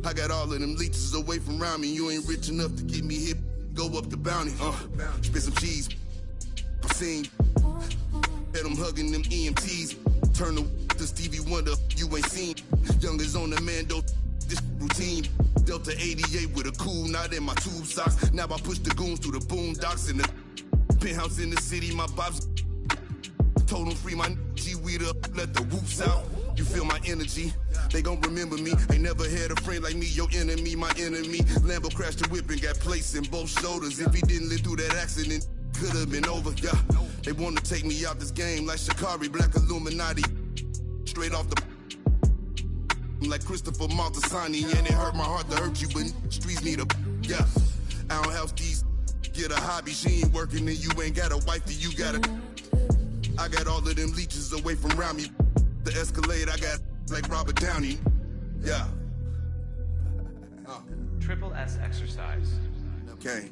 I got all of them leeches away from around me. You ain't rich enough to get me hip. Go up the bounty. Spit some cheese. I seen. Had them hugging them EMTs. Turn to Stevie Wonder. You ain't seen. Youngers on the Mando. This routine. Delta 88 with a cool knot in my tube socks. Now I push the goons through the boondocks in the penthouse in the city. My bobs. Told them free my G-weed up. Let the whoops out. You feel my energy, they gon' remember me. Ain't never had a friend like me, your enemy, my enemy. Lambo crashed the whip and got placed in both shoulders. If he didn't live through that accident, could've been over, yeah. They want to take me out this game like Shikari, Black Illuminati. Straight off the like Christopher Maltasani, and it hurt my heart to hurt you, but streets need a yeah. I don't help these get a hobby. She ain't working and you ain't got a wife, that you got a. I got all of them leeches away from around me. The Escalade, I got like Robert Downey. Yeah. Triple S exercise. Okay.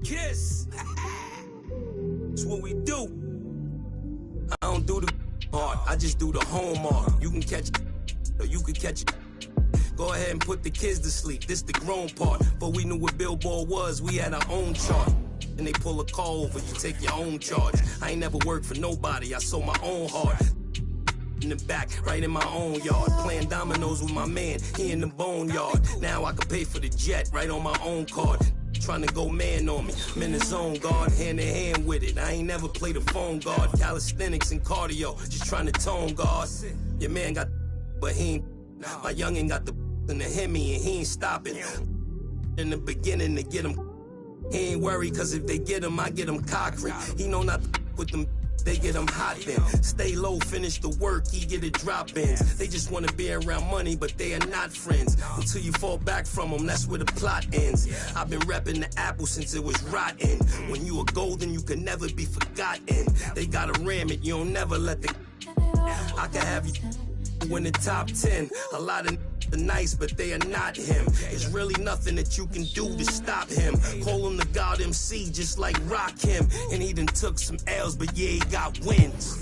Kiss. That's what we do. I don't do the hard, I just do the homework. You can catch it, or you can catch it. Go ahead and put the kids to sleep. This the grown part. But we knew what Billboard was. We had our own chart. And they pull a call over, you take your own charge. I ain't never worked for nobody. I sold my own heart. In the back, right in my own yard. Playing dominoes with my man, he in the boneyard. Now I can pay for the jet, right on my own card. Trying to go man on me, I'm in the zone, guard, hand in hand with it. I ain't never played a phone guard. Calisthenics and cardio, just trying to tone guard. Your man got but he ain't. My youngin' got the in the Hemi and he ain't stopping. In the beginning to get him, he ain't worried, cause if they get him, I get him cockring. He know not to with them, they get him hot then. Stay low, finish the work, he get it drop-ins. They just wanna be around money, but they are not friends. Until you fall back from them, that's where the plot ends. I've been repping the apple since it was rotten. When you are golden, you can never be forgotten. They gotta ram it, you don't never let the I can have you in the top 10. A lot of are nice, but they are not him. There's really nothing that you can do to stop him. Call him the God MC, just like Rock him. And he done took some L's, but yeah, he got wins.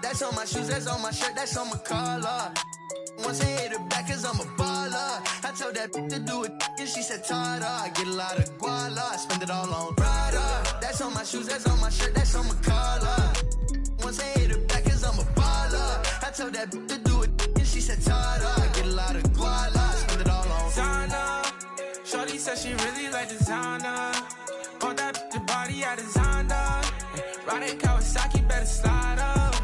That's on my shoes, that's on my shirt, that's on my collar. Once I hit her back, cause I'm a baller. I told that to do it, and she said, Tada. I get a lot of guala, I spend it all on Prada. That's on my shoes, that's on my shirt, that's on my collar. Once I hit her back, cause I'm a baller. I told that to do it, and she said, Tada. I get a lot of guala, I spend it all on Zana. Shorty said she really like designer. Called that the body out of Zonda. Riding Kawasaki, better slide up.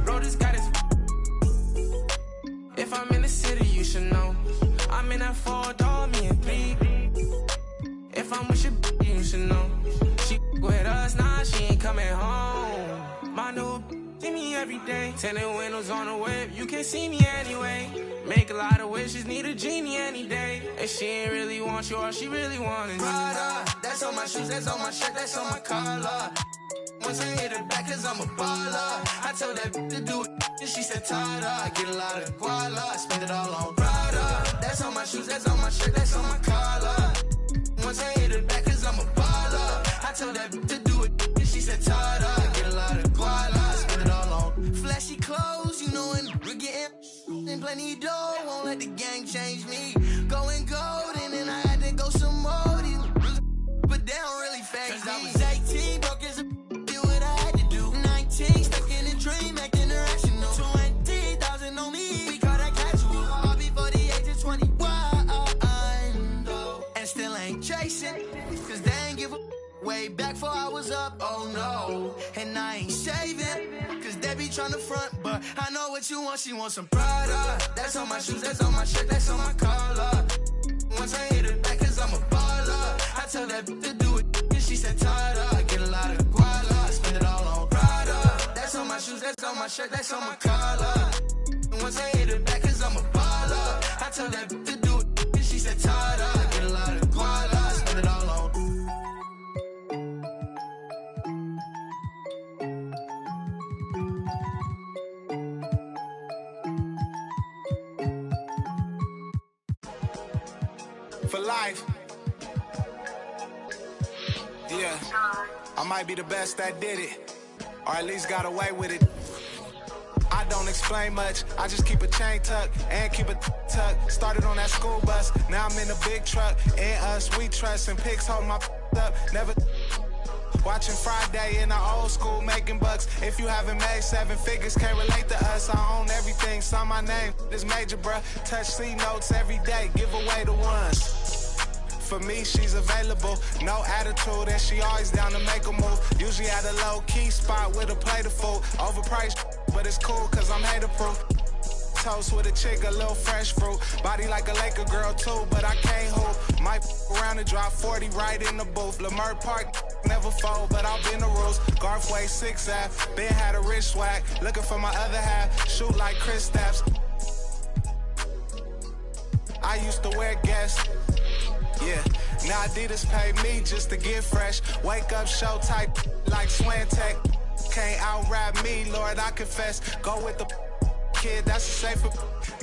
Rollers got his. If I'm in the city, you should know. I'm in that 4-door, me and 3. If I'm with your you should know. She with us, nah, she ain't coming home. My new see me every day. Tinted windows on the whip, you can't see me anyway. Make a lot of wishes, need a genie any day. And she ain't really want you, all she really want is Prada. That's on my shoes, that's on my shirt, that's on my collar. Once I hit her back, cause I'm a baller. I told that to do it, and she said, Tada. I get a lot of guala, I spend it all on Prada. That's on my shoes, that's on my shirt, that's on my collar. Once I hit her back, cause I'm a baller. I told that to do it, and she said, Tada. I get a lot of guala, I spend it all on flashy clothes, you know, and we're getting and plenty dough. Won't let the gang change me. Going gold, and then I had to go some more. But they don't really phase me. I was 18, broke as a stuck in a dream, acting irrational. 20,000 on me, we call that casual. All before the age of 21. And still ain't chasing, cause they ain't give a way back before I was up, oh no. And I ain't shaving, cause they be tryna front, but I know what you want, she wants some Prada. That's on my shoes, that's on my shirt, that's on my collar. Once I hit her back, cause I'm a baller. I tell that to do it, and she said, Tada. I get a lot of guala, I spend it all on Prada. That's on my shoes, that's on my shirt, that's on my collar. Once I hit her back, cause I'm a baller. I tell that to do it, and she said, Tada. I get a lot of guala, I spend it all on for life. Yeah, I might be the best that did it, or at least got away with it. I don't explain much. I just keep a chain tucked and keep a tucked. Started on that school bus, now I'm in a big truck. And us, we trust, and pigs hold my up. Never watching Friday in the old school, making bucks. If you haven't made 7 figures, can't relate to us. I own everything, sign my name, this major, bruh. Touch C notes every day, give away the ones. For me, she's available, no attitude, and she always down to make a move. Usually at a low-key spot with a plate of food. Overpriced, but it's cool, cause I'm hater-proof. Toast with a chick, a little fresh fruit. Body like a Laker girl, too, but I can't hoop. Might around and drop 40 right in the booth. Lamert Park, never fold, but I'll bend the rules. Garthway 6 Ave, Ben had a rich swag. Looking for my other half, shoot like Chris Stapps. I used to wear Guess. Yeah, now Adidas pay me just to get fresh. Wake up, show type like Swantech. Can't out-rap me, Lord, I confess. Go with the kid, that's a safer.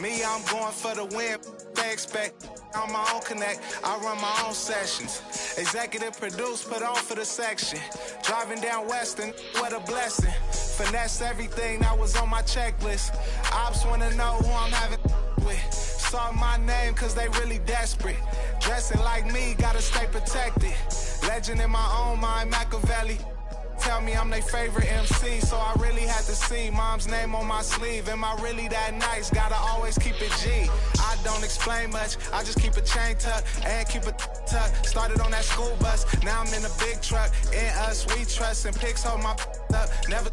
Me, I'm going for the win. They expect on my own connect. I run my own sessions. Executive produce, put on for the section. Driving down Western, what a blessing. Finesse everything that was on my checklist. Ops wanna know who I'm having with. Saw my name cause they really desperate. Dressing like me, gotta stay protected. Legend in my own mind, Machiavelli. Tell me I'm their favorite MC, so I really had to see mom's name on my sleeve. Am I really that nice? Gotta always keep it G. I don't explain much, I just keep a chain tucked and keep a tucked. Started on that school bus, now I'm in a big truck. In us, we trust, and pigs hold my up. Never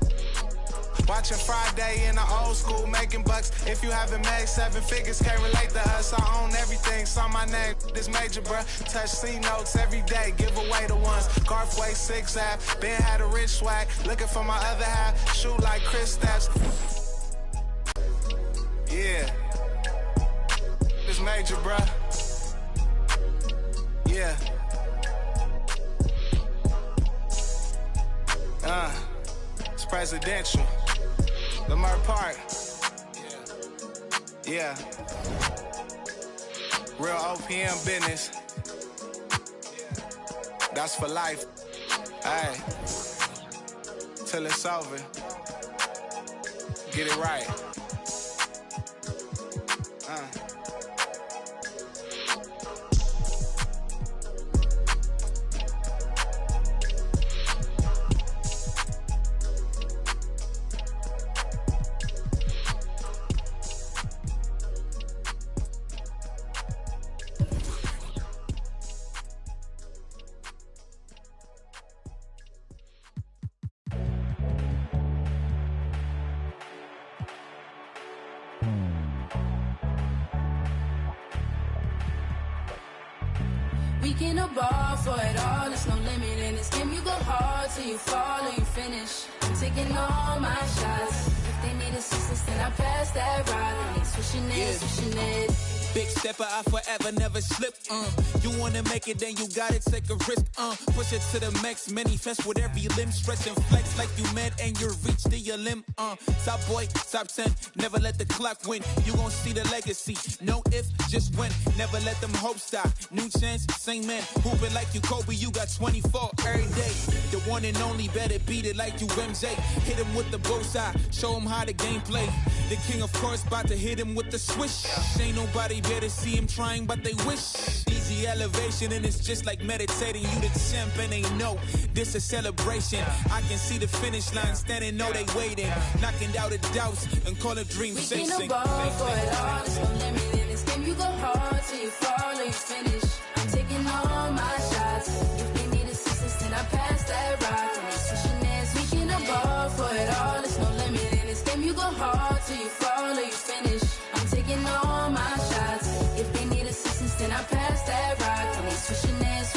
watching Friday in the old school, making bucks. If you haven't made 7 figures, can't relate to us. I own everything, saw my name, this major, bruh. Touch C notes every day, give away the ones. Garthway 6 Ave, Ben had a rich swag. Looking for my other half, shoot like Chris Stapps. Yeah, this major, bruh. Yeah. It's presidential. Lamert Park. Yeah. Real OPM business. That's for life. Hey. Till it's over. Get it right. We can ball for it all, there's no limit in this game. You go hard till you fall or you finish. I'm taking all my shots. If they need assistance, then I pass that ride. And they switching it. Big stepper, I forever never slip. You wanna make it, then you gotta take a risk. Push it to the max, manifest with every limb. Stretch and flex like you mad and you reach to your limb. Top boy, top 10, never let the clock win. You gon' see the legacy, no if, just win. Never let them hopes stop. New chance, same man. Hooping like you Kobe, you got 24 every day. The one and only, better beat it like you MJ. Hit him with the bullseye, show him how the game play. The king, of course, about to hit him with the swish. Ain't nobody better see him trying, but they wish. Easy elevation, and it's just like meditating. You the champ, and they know this a celebration. I can see the finish line, standing, know they waiting. Knocking out the doubts and call a dream sing. We can ball for it all, there's no limit in this game. You go hard till you fall or you finish. I'm taking all my shots. If they need assistance, then I pass that ride. And they switching ends. We can ball for it all, there's no limit in this game. You go hard till you fall or you finish. I'm taking all my shots. If they need assistance, then I pass that ride. And they switching ends.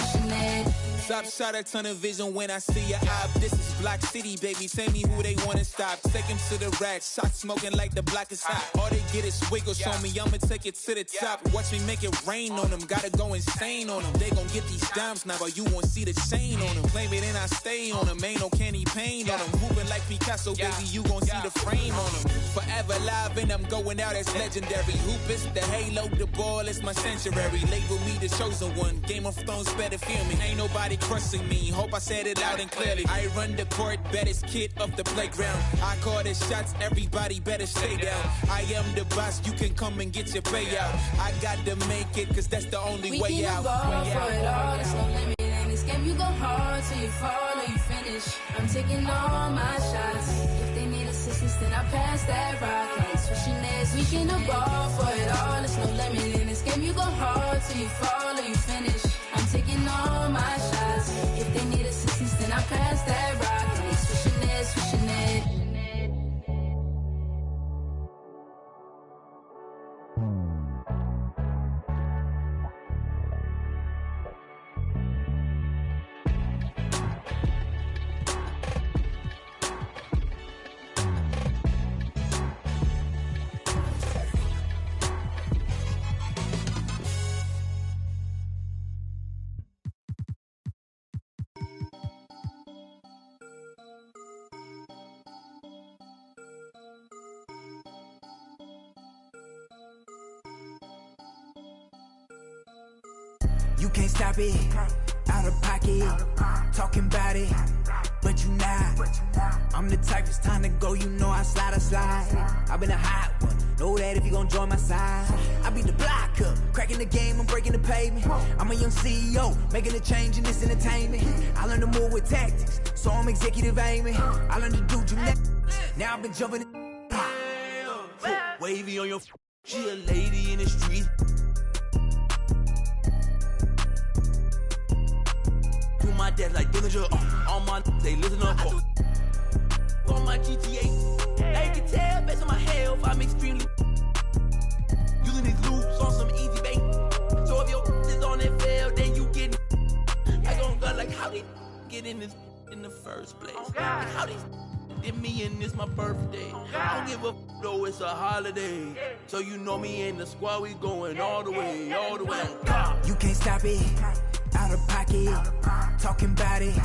Top shot a ton of vision when I see your eye. This is Block City, baby. Tell me who they wanna stop. Take him to the rack. Shot smoking like the block is hot. All they get is wiggles on me. I'ma take it to the top. Watch me make it rain on them. Gotta go insane on them. They gon' get these dimes now, but you won't see the chain on them. Claim it and I stay on them. Ain't no candy paint on them. Hooping like Picasso, baby. You gon' see the frame on them. forever live and I'm going out as legendary. Hoop is the halo, the ball is my sanctuary. Label me the chosen one, Game of Thrones better feel me. Ain't nobody crushing me, hope I said it loud and clearly. I run the court, baddest kid of the playground. I call the shots, everybody better stay down. I am the boss, you can come and get your payout. I got to make it, cause that's the only way out. We can go for it all, there's no limit in this game. You go hard till you fall or you finish. I'm taking all my shots. If they need assistance, then I pass that rock. Like switching legs, we can go for it all, there's no limit in this game. You go hard till you fall or you finish. I'm taking all my shots. If they need assistance, then I pass that rock. Like switching legs, switching legs. You can't stop it, out of pocket, talking about it, but you not. I'm the type, it's time to go, you know I slide. I've been a hot one, know that if you gon' join my side. I beat the block up, cracking the game, I'm breaking the pavement. I'm a young CEO, making a change in this entertainment. I learned to move with tactics, so I'm executive aiming. I learned to do gymnastics, now I've been jumping in. Wavy on your she a lady in the street. Do my dad like Dillinger, all my they listen up. On my GTA, now you can tell based on my health, I'm extremely using these loops on some easy bait. So if your is on that fail, then you get I gon' go like how they get in this in the first place. Like how they did me and it's my birthday. I don't give a though it's a holiday. So you know me and the squad, we going all the way, all the way. You can't stop it, out of pocket, talking about it,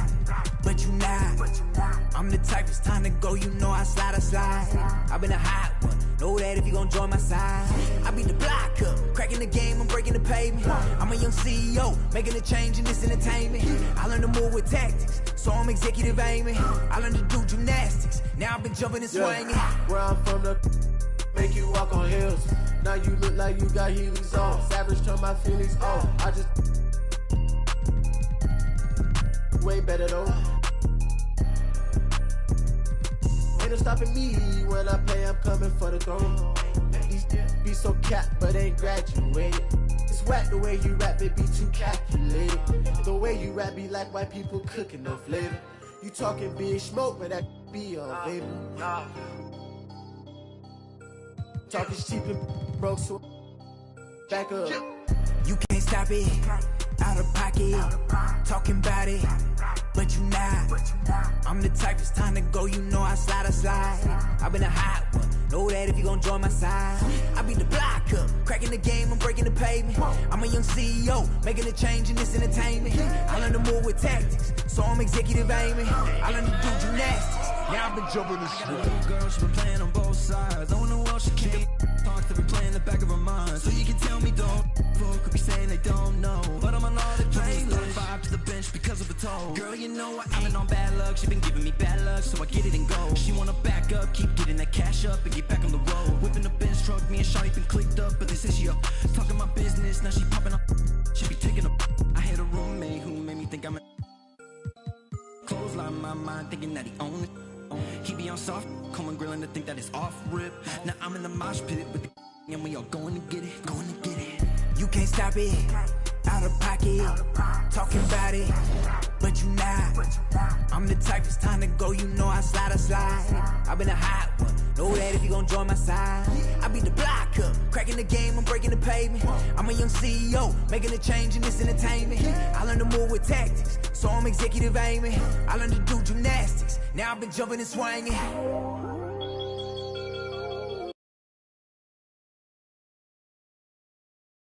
but you not. I'm the type, it's time to go, you know I slide. I've been a hot one, know that if you gon' join my side. I beat the block up, cracking the game, I'm breaking the pavement. I'm a young CEO, making a change in this entertainment. I learned to move with tactics, so I'm executive aiming. I learned to do gymnastics, now I've been jumping and swinging. Where I'm from, the make you walk on hills. Now you look like you got Heelys on. Savage turn my feelings on. I just way better though. Ain't no stopping me when I play, I'm coming for the throne. These be so capped, but ain't graduated. It's whack the way you rap, it be too calculated. The way you rap be like white people cooking no flavor. You talking big smoke, but that be on vapor. Talking cheap and broke, so back up. You can't stop it, out of pocket, talking about it, but you not. I'm the type, it's time to go, you know I slide. I've been a hot one, know that if you gon' join my side. I beat the block up, cracking the game, I'm breaking the pavement. I'm a young CEO, making a change in this entertainment. I learned to move with tactics, so I'm executive aiming. I learned to do gymnastics, now I've been jumping the shit. I got a little girl, she been playing on both sides. Don't know what she can't talk to be playing in the back of her mind. So you can tell me don't fuck, could be saying they don't know. But I'm on all the playlist, 5 to the bench because of a toe. Girl, you know I've been on bad luck, she been giving me bad luck, so I get it and go. She wanna back up, keep getting that cash up and get back on the road. Whipping the Benz truck, me and Shawty been clicked up, but they say she up. Talking my business, now she popping up. She be taking up. I had a roommate who made me think I'm a clothesline my mind, thinking that he own it. He be on soft, coming grilling to think that it's off rip. Now I'm in the mosh pit with the and we all going to get it, going to get it. You can't stop it, out of pocket, talking about it, but you not. I'm the type, it's time to go, you know I slide. I've been a hot one, know that if you gon' join my side. I beat the block up, cracking the game, I'm breaking the pavement. I'm a young CEO, making a change in this entertainment. I learned to move with tactics, so I'm executive aiming. I learned to do gymnastics, now I've been jumping and swinging.